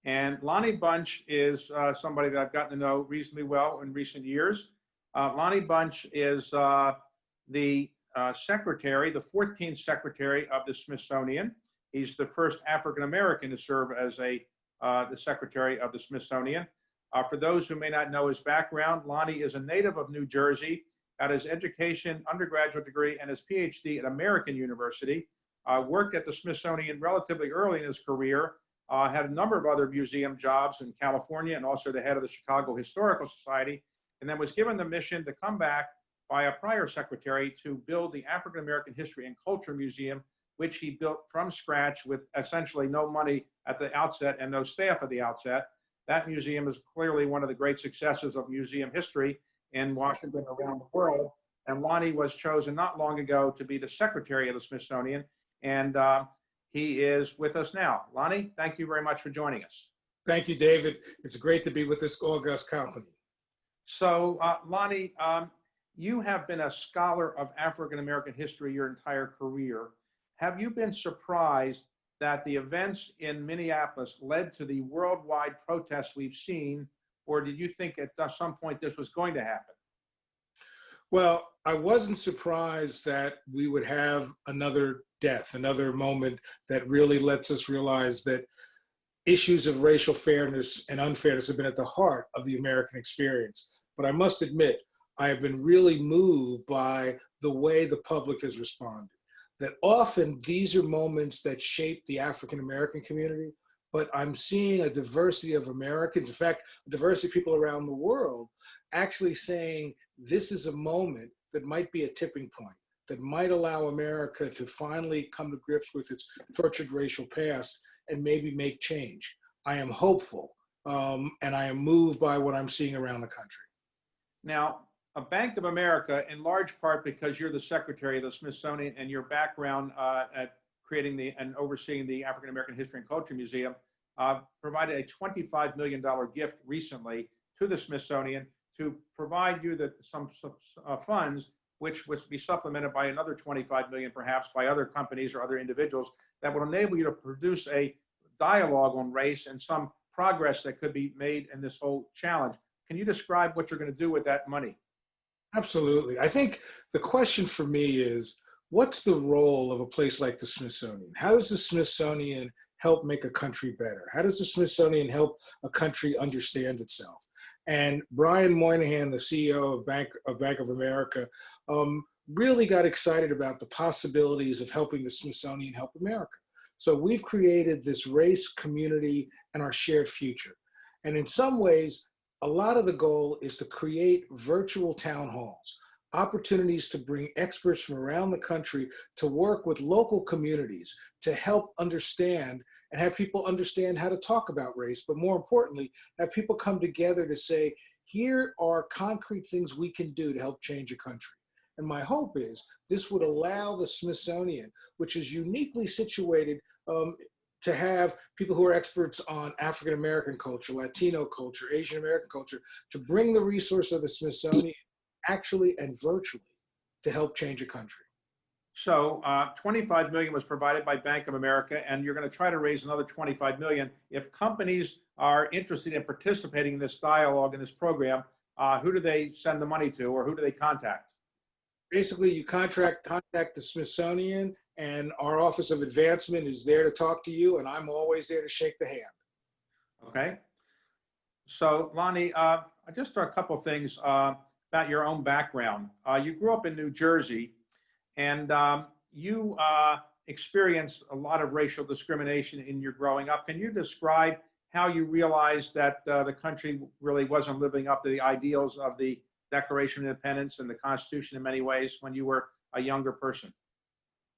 And Lonnie Bunch is somebody that I've gotten to know reasonably well in recent years. Lonnie Bunch is the secretary, the 14th secretary of the Smithsonian. He's the first African-American to serve as the secretary of the Smithsonian. For those who may not know his background, Lonnie is a native of New Jersey, got his education, undergraduate degree, and his PhD at American University, worked at the Smithsonian relatively early in his career, had a number of other museum jobs in California and also the head of the Chicago Historical Society, and then was given the mission to come back by a prior secretary to build the African American History and Culture Museum, which he built from scratch with essentially no money at the outset and no staff at the outset. That museum is clearly one of the great successes of museum history in Washington around the world. And Lonnie was chosen not long ago to be the secretary of the Smithsonian, and he is with us now. Lonnie, thank you very much for joining us. Thank you, David. It's great to be with this august company. So, Lonnie, you have been a scholar of African American history your entire career. Have you been surprised that the events in Minneapolis led to the worldwide protests we've seen, or did you think at some point this was going to happen? Well, I wasn't surprised that we would have another death, another moment that really lets us realize that issues of racial fairness and unfairness have been at the heart of the American experience. But I must admit, I have been really moved by the way the public has responded. That often these are moments that shape the African American community, but I'm seeing a diversity of Americans, in fact, a diversity of people around the world, actually saying this is a moment that might be a tipping point, that might allow America to finally come to grips with its tortured racial past and maybe make change. I am hopeful, and I am moved by what I'm seeing around the country. Now, a Bank of America, in large part because you're the secretary of the Smithsonian and your background at creating and overseeing the African American History and Culture Museum, provided a $25 million gift recently to the Smithsonian to provide you some funds, which would be supplemented by another $25 million, perhaps by other companies or other individuals, that will enable you to produce a dialogue on race and some progress that could be made in this whole challenge. Can you describe what you're going to do with that money? Absolutely. I think the question for me is, what's the role of a place like the Smithsonian? How does the Smithsonian help make a country better? How does the Smithsonian help a country understand itself? And Brian Moynihan, the CEO of Bank of America, really got excited about the possibilities of helping the Smithsonian help America. So we've created this race, community, and our shared future. And in some ways, a lot of the goal is to create virtual town halls, opportunities to bring experts from around the country to work with local communities to help understand and have people understand how to talk about race, but more importantly, have people come together to say, here are concrete things we can do to help change a country. And my hope is this would allow the Smithsonian, which is uniquely situated to have people who are experts on African American culture, Latino culture, Asian American culture, to bring the resource of the Smithsonian actually and virtually to help change a country. So $25 million was provided by Bank of America, and you're going to try to raise another $25 million. If companies are interested in participating in this dialogue, in this program, who do they send the money to, or who do they contact? Basically, you contact the Smithsonian, and our Office of Advancement is there to talk to you, and I'm always there to shake the hand. Okay. So, Lonnie, just a couple things about your own background. You grew up in New Jersey, and you experienced a lot of racial discrimination in your growing up. Can you describe how you realized that the country really wasn't living up to the ideals of the Declaration of Independence and the Constitution in many ways when you were a younger person?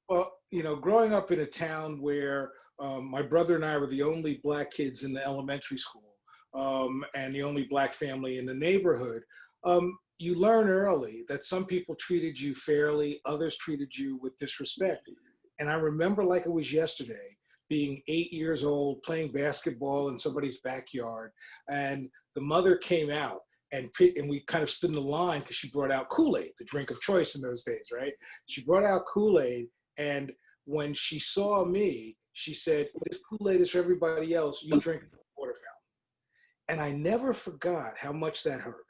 Well, you know, growing up in a town where my brother and I were the only Black kids in the elementary school and the only Black family in the neighborhood, you learn early that some people treated you fairly, others treated you with disrespect. And I remember like it was yesterday, being 8 years old, playing basketball in somebody's backyard, and the mother came out and we kind of stood in the line because she brought out Kool-Aid, the drink of choice in those days, right? She brought out Kool-Aid, and when she saw me, she said, "This Kool-Aid is for everybody else, you drink the water fountain." And I never forgot how much that hurt.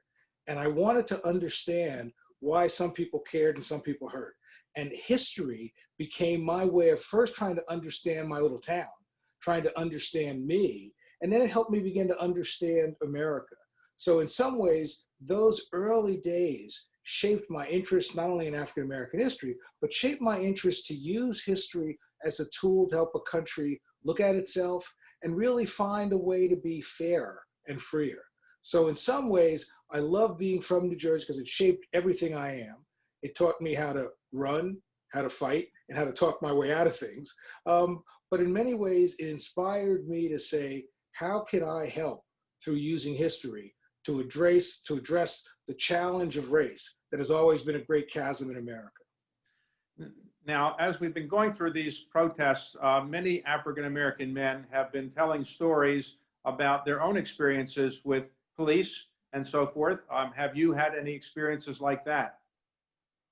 And I wanted to understand why some people cared and some people hurt. And history became my way of first trying to understand my little town, trying to understand me, and then it helped me begin to understand America. So in some ways, those early days shaped my interest not only in African-American history, but shaped my interest to use history as a tool to help a country look at itself and really find a way to be fairer and freer. So in some ways, I love being from New Jersey because it shaped everything I am. It taught me how to run, how to fight, and how to talk my way out of things. But in many ways, it inspired me to say, how can I help through using history to address the challenge of race that has always been a great chasm in America? Now, as we've been going through these protests, many African-American men have been telling stories about their own experiences with police and so forth. Have you had any experiences like that?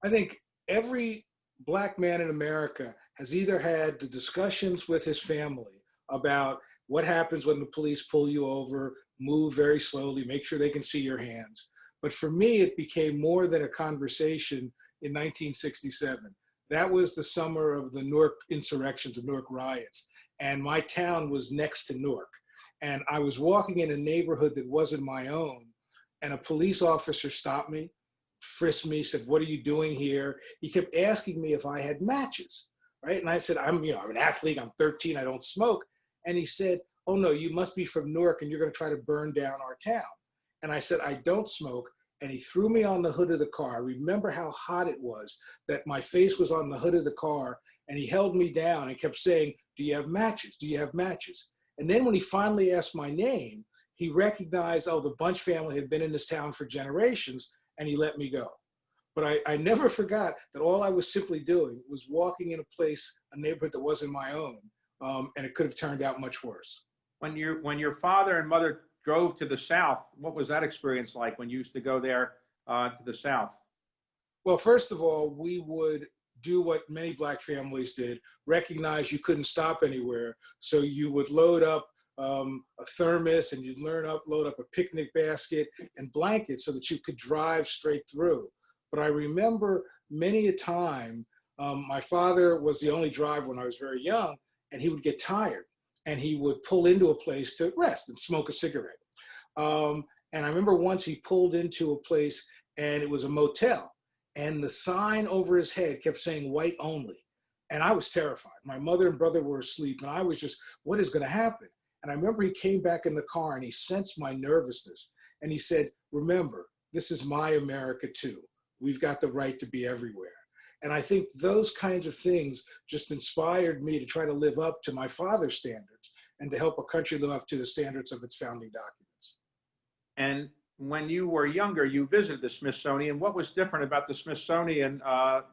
I think every Black man in America has either had the discussions with his family about what happens when the police pull you over, move very slowly, make sure they can see your hands. But for me, it became more than a conversation in 1967. That was the summer of the Newark insurrections, the Newark riots. And my town was next to Newark. And I was walking in a neighborhood that wasn't my own. And a police officer stopped me, frisked me, said, "What are you doing here?" He kept asking me if I had matches, right? And I said, I'm an athlete, I'm 13, I don't smoke. And he said, "Oh no, you must be from Newark and you're gonna try to burn down our town." And I said, "I don't smoke." And he threw me on the hood of the car. I remember how hot it was, that my face was on the hood of the car, and he held me down and kept saying, "Do you have matches? Do you have matches?" And then when he finally asked my name, he recognized, oh, the Bunch family had been in this town for generations, and he let me go. But I never forgot that all I was simply doing was walking in a neighborhood that wasn't my own, and it could have turned out much worse. When your father and mother drove to the South, what was that experience like when you used to go there to the South? Well, first of all, we would do what many Black families did, recognize you couldn't stop anywhere. So you would load up a thermos, and you'd load up a picnic basket and blankets so that you could drive straight through. But I remember many a time, my father was the only driver when I was very young, and he would get tired and he would pull into a place to rest and smoke a cigarette. And I remember once he pulled into a place and it was a motel, and the sign over his head kept saying "white only." And I was terrified. My mother and brother were asleep, and I was just, what is going to happen? And I remember he came back in the car and he sensed my nervousness. And he said, "Remember, this is my America too. We've got the right to be everywhere." And I think those kinds of things just inspired me to try to live up to my father's standards and to help a country live up to the standards of its founding documents. And when you were younger, you visited the Smithsonian. What was different about the Smithsonian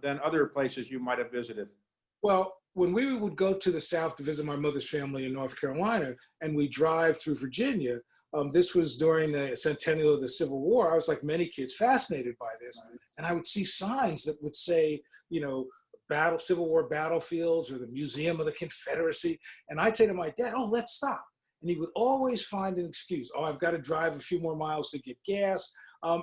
than other places you might have visited? Well, when we would go to the South to visit my mother's family in North Carolina, and we drive through Virginia, this was during the centennial of the Civil War. I was, like many kids, fascinated by this. And I would see signs that would say, Civil War battlefields or the Museum of the Confederacy. And I'd say to my dad, "Oh, let's stop." And he would always find an excuse. "Oh, I've got to drive a few more miles to get gas."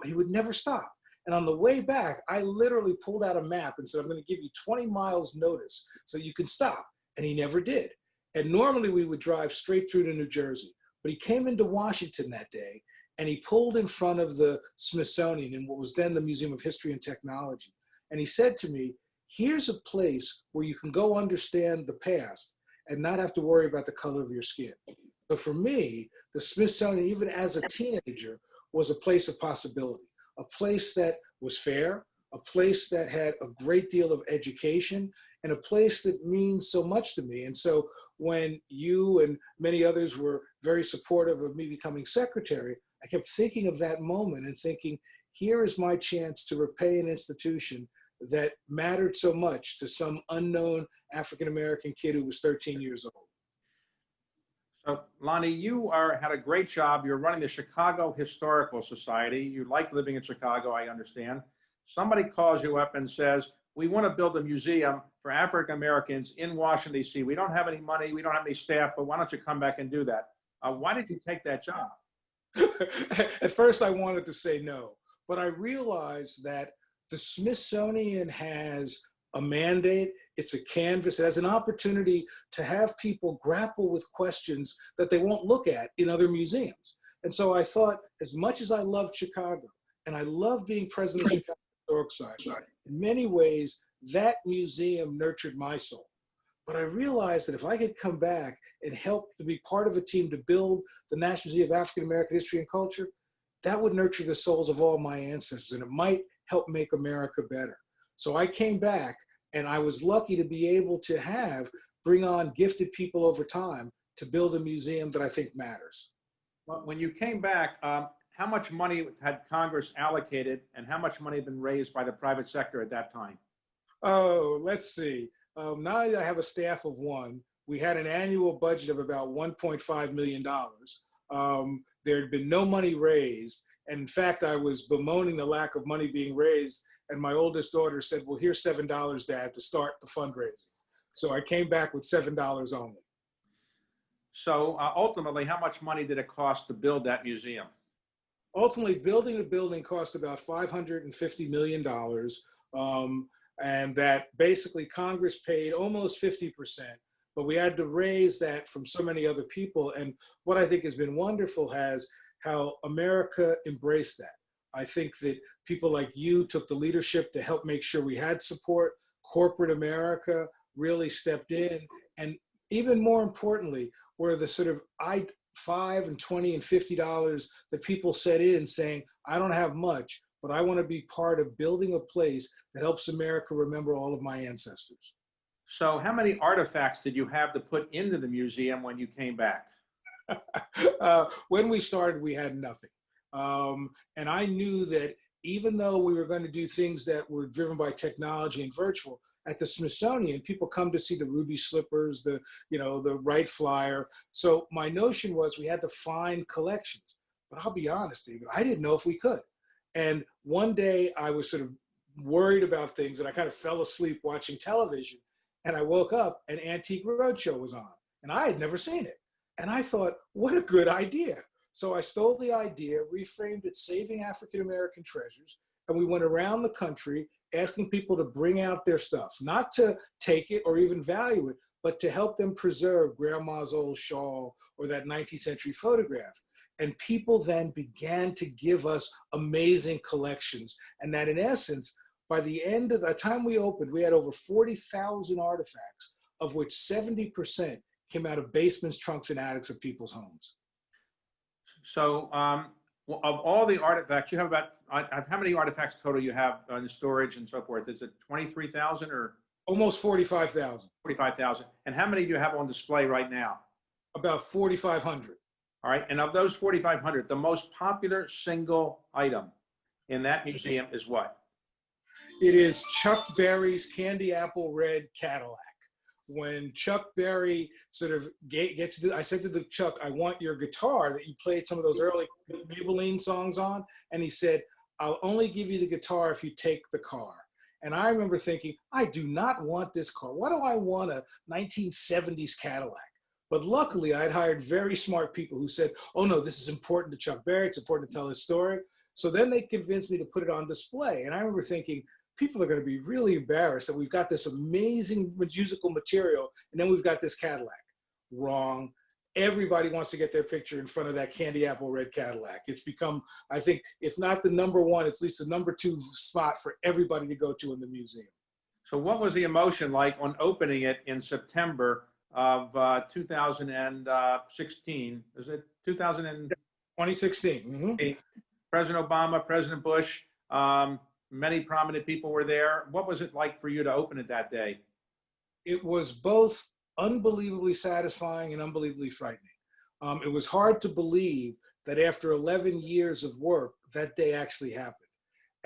He would never stop. And on the way back, I literally pulled out a map and said, "I'm going to give you 20 miles notice so you can stop." And he never did. And normally we would drive straight through to New Jersey. But he came into Washington that day, and he pulled in front of the Smithsonian in what was then the Museum of History and Technology. And he said to me, "Here's a place where you can go understand the past and not have to worry about the color of your skin." So for me, the Smithsonian, even as a teenager, was a place of possibility, a place that was fair, a place that had a great deal of education, and a place that means so much to me. And so when you and many others were very supportive of me becoming secretary, I kept thinking of that moment and thinking, here is my chance to repay an institution that mattered so much to some unknown African-American kid who was 13 years old. So, Lonnie, you had a great job. You're running the Chicago Historical Society. You like living in Chicago, I understand. Somebody calls you up and says, we want to build a museum for African Americans in Washington, D.C. We don't have any money, we don't have any staff, but why don't you come back and do that? Why did you take that job? At first, I wanted to say no, but I realized that the Smithsonian has a mandate, it's a canvas, it has an opportunity to have people grapple with questions that they won't look at in other museums. And so I thought, as much as I loved Chicago, and I love being president of the Chicago Historical Society, in many ways, that museum nurtured my soul. But I realized that if I could come back and help to be part of a team to build the National Museum of African American History and Culture, that would nurture the souls of all my ancestors, and it might help make America better. So I came back, and I was lucky to be able to bring on gifted people over time to build a museum that I think matters. Well, when you came back, how much money had Congress allocated, and how much money had been raised by the private sector at that time? Oh, let's see. Now that I have a staff of one, we had an annual budget of about $1.5 million. There had been no money raised. And in fact, I was bemoaning the lack of money being raised. And my oldest daughter said, well, here's $7, Dad, to start the fundraising. So I came back with $7 only. So ultimately, how much money did it cost to build that museum? Ultimately, building the building cost about $550 million. And that basically Congress paid almost 50%, but we had to raise that from so many other people. And what I think has been wonderful has how America embraced that. I think that people like you took the leadership to help make sure we had support. Corporate America really stepped in. And even more importantly, were the sort of $5 and $20 and $50 that people set in saying, I don't have much, but I want to be part of building a place that helps America remember all of my ancestors. So how many artifacts did you have to put into the museum when you came back? When we started, we had nothing. And I knew that even though we were going to do things that were driven by technology and virtual, at the Smithsonian, people come to see the ruby slippers, the Wright Flyer. So my notion was we had to find collections. But I'll be honest, David, I didn't know if we could. And one day I was sort of worried about things, and I kind of fell asleep watching television. And I woke up and Antique Roadshow was on, and I had never seen it. And I thought, what a good idea. So I stole the idea, reframed it, Saving African American Treasures, and we went around the country asking people to bring out their stuff, not to take it or even value it, but to help them preserve grandma's old shawl or that 19th century photograph. And people then began to give us amazing collections. And that in essence, by the end of the time we opened, we had over 40,000 artifacts, of which 70% came out of basements, trunks, and attics of people's homes. So of all the artifacts, you have about, how many artifacts total you have in storage and so forth? Is it 23,000 or? Almost 45,000. 45,000. And how many do you have on display right now? About 4,500. All right, and of those 4,500, the most popular single item in that museum is what? It is Chuck Berry's Candy Apple Red Cadillac. When Chuck Berry sort of gets to, I said to the Chuck, I want your guitar that you played some of those early Maybelline songs on. And he said, I'll only give you the guitar if you take the car. And I remember thinking, I do not want this car. Why do I want a 1970s Cadillac? But luckily, I had hired very smart people who said, oh no, this is important to Chuck Berry. It's important to tell his story. So then they convinced me to put it on display. And I remember thinking, people are going to be really embarrassed that we've got this amazing musical material and then we've got this Cadillac. Wrong. Everybody wants to get their picture in front of that Candy Apple Red Cadillac. It's become, I think, if not the #1, it's at least the #2 spot for everybody to go to in the museum. So what was the emotion like on opening it in September of 2016? Is it 2016? Mm-hmm. President Obama, President Bush, many prominent people were there. What was it like for you to open it that day? It was both unbelievably satisfying and unbelievably frightening. It was hard to believe that after 11 years of work, that day actually happened.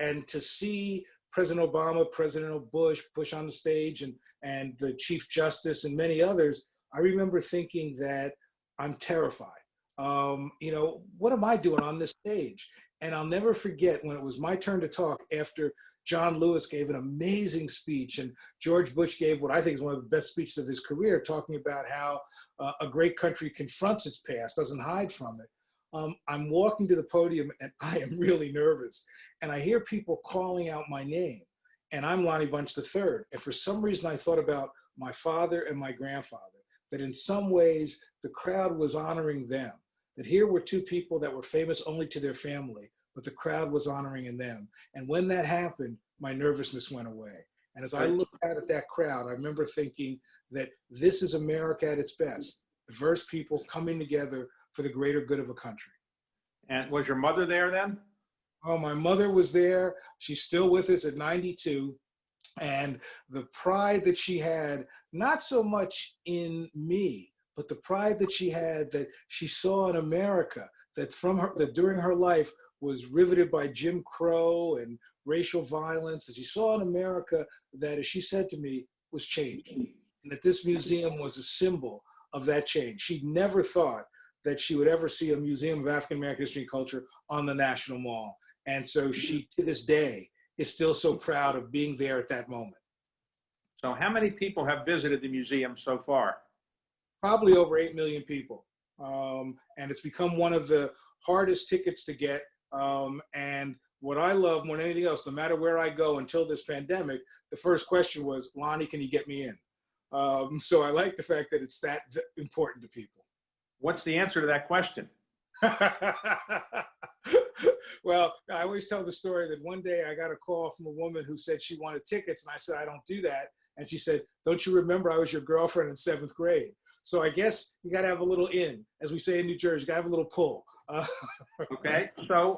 And to see President Obama, President Bush, Bush on the stage, and the Chief Justice and many others, I remember thinking that I'm terrified. What am I doing on this stage? And I'll never forget when it was my turn to talk after John Lewis gave an amazing speech and George Bush gave what I think is one of the best speeches of his career, talking about how a great country confronts its past, doesn't hide from it. I'm walking to the podium and I am really nervous. And I hear people calling out my name. And I'm Lonnie Bunch III. And for some reason, I thought about my father and my grandfather, that in some ways, the crowd was honoring them. That here were two people that were famous only to their family, but the crowd was honoring in them. And when that happened, my nervousness went away. And as I looked out at that crowd, I remember thinking that this is America at its best, diverse people coming together for the greater good of a country. And was your mother there then? Oh, my mother was there. She's still with us at 92. And the pride that she had, not so much in me, but the pride that she had that she saw in America, that during her life was riveted by Jim Crow and racial violence, that she saw in America that, as she said to me, was changed. And that this museum was a symbol of that change. She never thought that she would ever see a museum of African American history and culture on the National Mall. And so she, to this day, is still so proud of being there at that moment. So how many people have visited the museum so far? Probably over 8 million people. And it's become one of the hardest tickets to get. And what I love more than anything else, no matter where I go until this pandemic, the first question was, Lonnie, can you get me in? So I like the fact that it's that important to people. What's the answer to that question? Well, I always tell the story that one day I got a call from a woman who said she wanted tickets, and I said, I don't do that. And she said, don't you remember I was your girlfriend in 7th grade? So I guess you got to have a little in, as we say in New Jersey, you got to have a little pull. Okay, so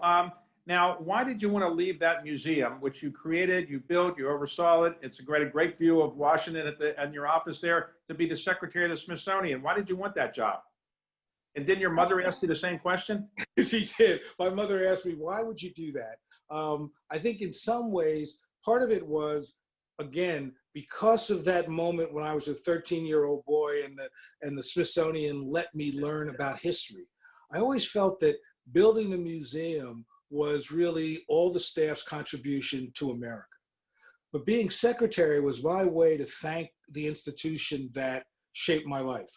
now why did you want to leave that museum, which you created, you built, you oversaw it? It's a great view of Washington at your office there, to be the secretary of the Smithsonian. Why did you want that job? And didn't your mother ask you the same question? She did. My mother asked me, why would you do that? I think in some ways, part of it was, again, because of that moment when I was a 13-year-old boy and the Smithsonian let me learn about history. I always felt that building the museum was really all the staff's contribution to America. But being secretary was my way to thank the institution that shaped my life,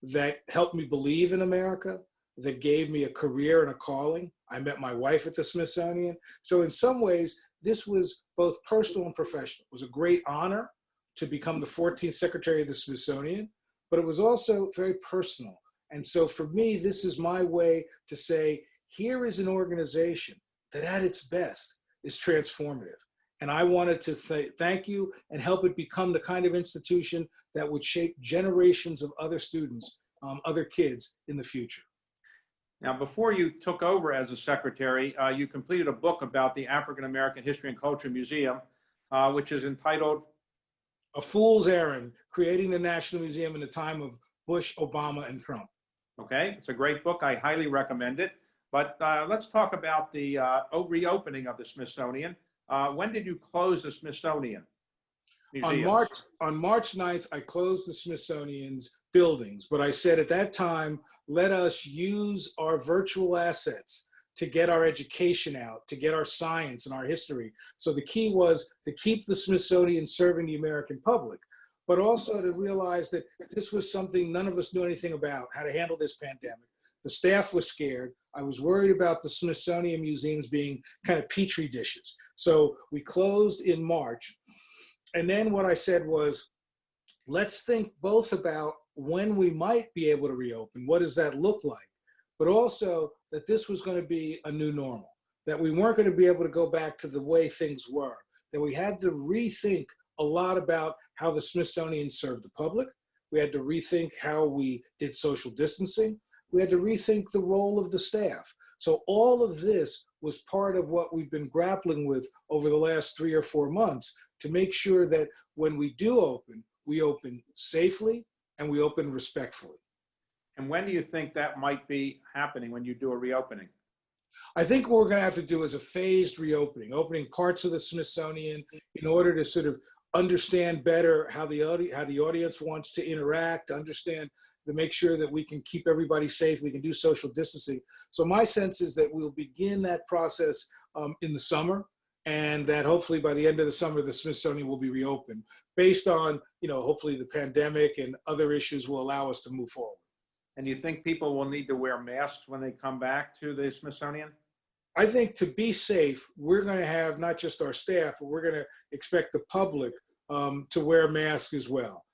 that helped me believe in America, that gave me a career and a calling. I met my wife at the Smithsonian. So in some ways, this was both personal and professional. It was a great honor to become the 14th secretary of the Smithsonian, but it was also very personal. And so for me, this is my way to say, here is an organization that at its best is transformative. And I wanted to thank you and help it become the kind of institution that would shape generations of other students, other kids in the future. Now, before you took over as a secretary, you completed a book about the African American History and Culture Museum, which is entitled A Fool's Errand, Creating the National Museum in the Time of Bush, Obama, and Trump. Okay, it's a great book. I highly recommend it. But let's talk about the reopening of the Smithsonian. When did you close the Smithsonian Museum? On March 9th, I closed the Smithsonian's buildings, but I said at that time, let us use our virtual assets to get our education out, to get our science and our history. So the key was to keep the Smithsonian serving the American public, but also to realize that this was something none of us knew anything about, how to handle this pandemic. The staff was scared. I was worried about the Smithsonian museums being kind of petri dishes. So we closed in March. And then what I said was, let's think both about when we might be able to reopen, what does that look like? But also that this was going to be a new normal, that we weren't going to be able to go back to the way things were, that we had to rethink a lot about how the Smithsonian served the public. We had to rethink how we did social distancing. We had to rethink the role of the staff. So all of this was part of what we've been grappling with over the last 3 or 4 months to make sure that when we do open, we open safely and we open respectfully. And when do you think that might be happening when you do a reopening? I think what we're going to have to do is a phased reopening, opening parts of the Smithsonian in order to sort of understand better how the audience wants to interact, understand, to make sure that we can keep everybody safe, we can do social distancing. So my sense is that we'll begin that process in the summer, and that hopefully by the end of the summer, the Smithsonian will be reopened based on, hopefully the pandemic and other issues will allow us to move forward. And you think people will need to wear masks when they come back to the Smithsonian? I think to be safe, we're going to have not just our staff, but we're going to expect the public to wear masks as well.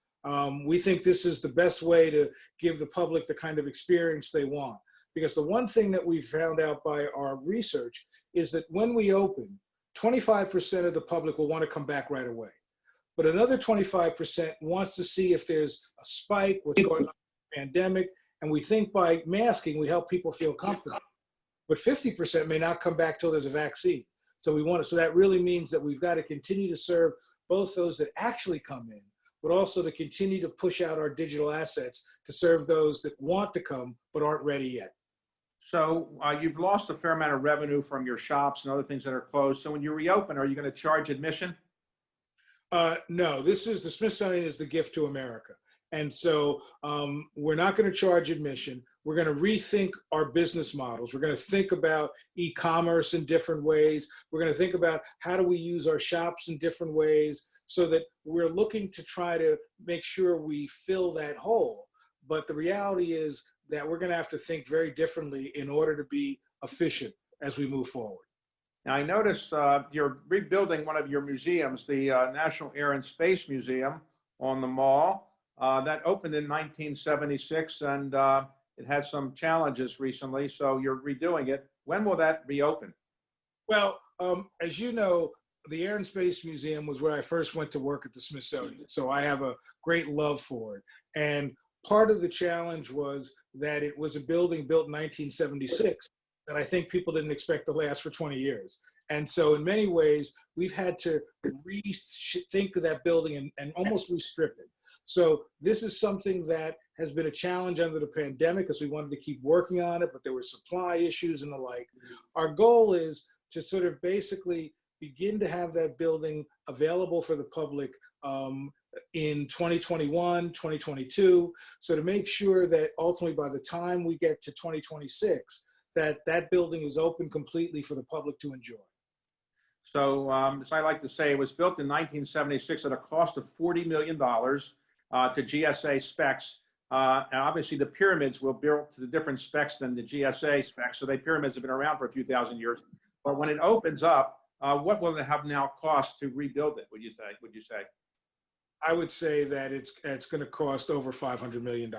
We think this is the best way to give the public the kind of experience they want. Because the one thing that we found out by our research is that when we open, 25% of the public will want to come back right away. But another 25% wants to see if there's a spike, what's going on in the pandemic. And we think by masking, we help people feel comfortable. But 50% may not come back till there's a vaccine. So that really means that we've got to continue to serve both those that actually come in, but also to continue to push out our digital assets to serve those that want to come but aren't ready yet. So you've lost a fair amount of revenue from your shops and other things that are closed. So when you reopen, are you going to charge admission? No, the Smithsonian is the gift to America. And so we're not going to charge admission. We're going to rethink our business models. We're going to think about e-commerce in different ways. We're going to think about how do we use our shops in different ways, so that we're looking to try to make sure we fill that hole. But the reality is that we're going to have to think very differently in order to be efficient as we move forward. Now, I noticed you're rebuilding one of your museums, the National Air and Space Museum on the Mall. That opened in 1976, and it had some challenges recently, so you're redoing it. When will that reopen? Well, as you know, the Air and Space Museum was where I first went to work at the Smithsonian, so I have a great love for it. And part of the challenge was that it was a building built in 1976 that I think people didn't expect to last for 20 years. And so in many ways, we've had to rethink of that building and almost restrip it. So this is something that has been a challenge under the pandemic, because we wanted to keep working on it, but there were supply issues and the like. Our goal is to sort of basically begin to have that building available for the public in 2021, 2022. So to make sure that ultimately by the time we get to 2026, that building is open completely for the public to enjoy. So as I like to say, it was built in 1976 at a cost of $40 million to GSA specs. And obviously the pyramids were built to the different specs than the GSA specs. So the pyramids have been around for a few thousand years. But when it opens up, what will it have now cost to rebuild it, would you say? I would say that it's going to cost over $500 million.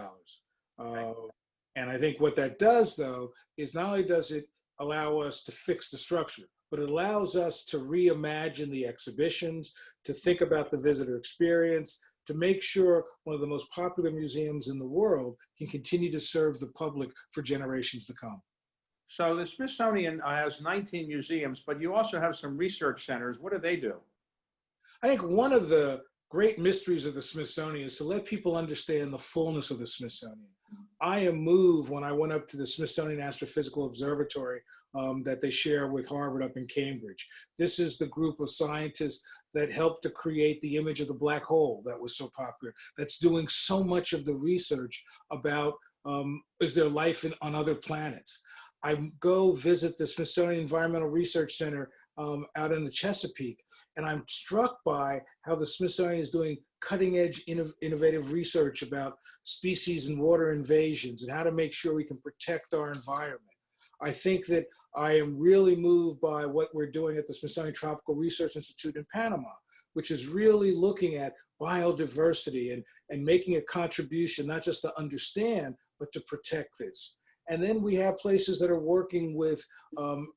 And I think what that does, though, is not only does it allow us to fix the structure, but it allows us to reimagine the exhibitions, to think about the visitor experience, to make sure one of the most popular museums in the world can continue to serve the public for generations to come. So the Smithsonian has 19 museums, but you also have some research centers. What do they do? I think one of the great mysteries of the Smithsonian is to let people understand the fullness of the Smithsonian. I am moved when I went up to the Smithsonian Astrophysical Observatory that they share with Harvard up in Cambridge. This is the group of scientists that helped to create the image of the black hole that was so popular, that's doing so much of the research about is there life on other planets. I go visit the Smithsonian Environmental Research Center out in the Chesapeake, and I'm struck by how the Smithsonian is doing cutting-edge innovative research about species and water invasions and how to make sure we can protect our environment. I think that I am really moved by what we're doing at the Smithsonian Tropical Research Institute in Panama, which is really looking at biodiversity and making a contribution, not just to understand, but to protect this. And then we have places that are working with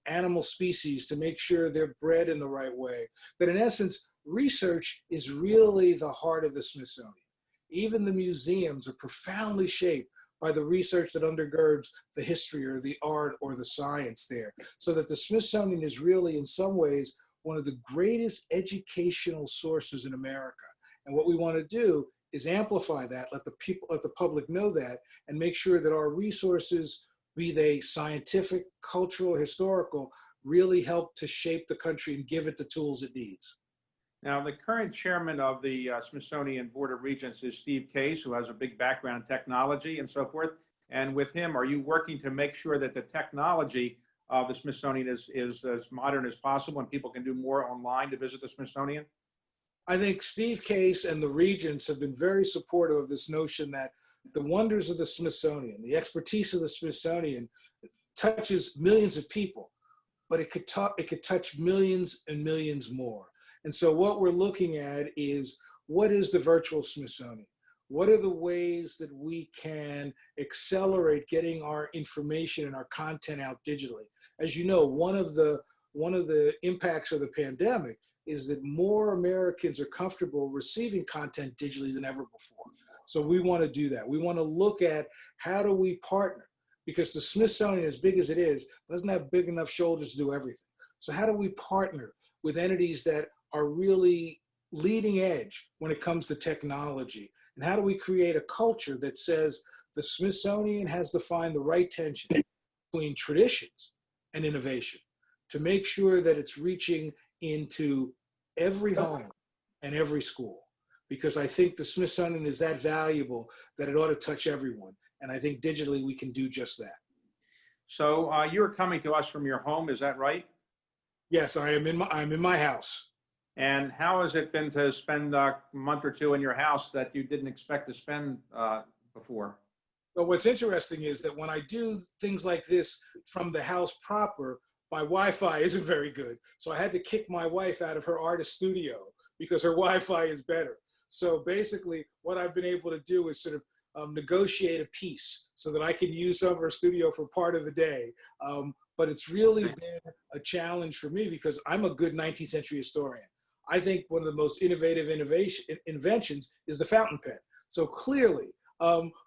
animal species to make sure they're bred in the right way. But in essence, research is really the heart of the Smithsonian. Even the museums are profoundly shaped by the research that undergirds the history or the art or the science there. So that the Smithsonian is really, in some ways, one of the greatest educational sources in America. And what we want to do is amplify that, let the public know that, and make sure that our resources be they scientific, cultural, or historical, really help to shape the country and give it the tools it needs. Now, the current chairman of the Smithsonian Board of Regents is Steve Case, who has a big background in technology and so forth. And with him, are you working to make sure that the technology of the Smithsonian is as modern as possible and people can do more online to visit the Smithsonian? I think Steve Case and the Regents have been very supportive of this notion that the wonders of the Smithsonian, the expertise of the Smithsonian touches millions of people, but it could touch millions and millions more. And so what we're looking at is, what is the virtual Smithsonian? What are the ways that we can accelerate getting our information and our content out digitally? As you know, one of the impacts of the pandemic is that more Americans are comfortable receiving content digitally than ever before. So we want to do that. We want to look at, how do we partner? Because the Smithsonian, as big as it is, doesn't have big enough shoulders to do everything. So how do we partner with entities that are really leading edge when it comes to technology? And how do we create a culture that says the Smithsonian has to find the right tension between traditions and innovation to make sure that it's reaching into every home and every school? Because I think the Smithsonian is that valuable that it ought to touch everyone. And I think digitally we can do just that. So you're coming to us from your home, is that right? Yes, I'm in my house. And how has it been to spend a month or two in your house that you didn't expect to spend before? But what's interesting is that when I do things like this from the house proper, my Wi-Fi isn't very good. So I had to kick my wife out of her artist studio because her Wi-Fi is better. So basically what I've been able to do is sort of negotiate a piece so that I can use some of her studio for part of the day. But it's really been a challenge for me because I'm a good 19th century historian. I think one of the most innovative inventions is the fountain pen. So clearly,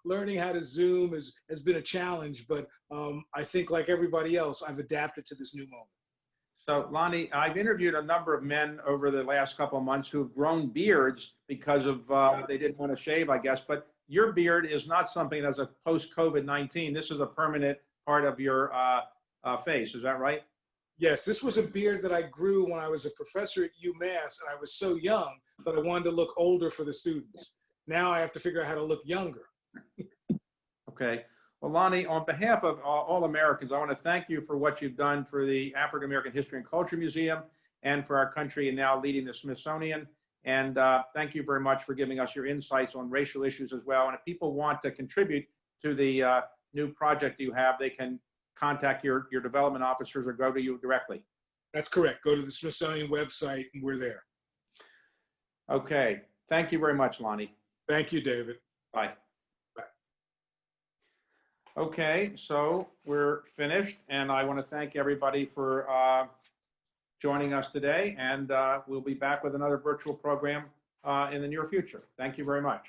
learning how to Zoom has been a challenge, but I think like everybody else, I've adapted to this new moment. So Lonnie, I've interviewed a number of men over the last couple of months who've grown beards because of they didn't want to shave, I guess. But your beard is not something that's a post-COVID-19. This is a permanent part of your face. Is that right? Yes, this was a beard that I grew when I was a professor at UMass, and I was so young that I wanted to look older for the students. Now I have to figure out how to look younger. Okay. Well, Lonnie, on behalf of all Americans, I want to thank you for what you've done for the African American History and Culture Museum and for our country, and now leading the Smithsonian. And thank you very much for giving us your insights on racial issues as well. And if people want to contribute to the new project you have, they can contact your development officers or go to you directly. That's correct. Go to the Smithsonian website and we're there. Okay. Thank you very much, Lonnie. Thank you, David. Bye. Bye. Okay, so we're finished, and I want to thank everybody for joining us today, and we'll be back with another virtual program in the near future. Thank you very much.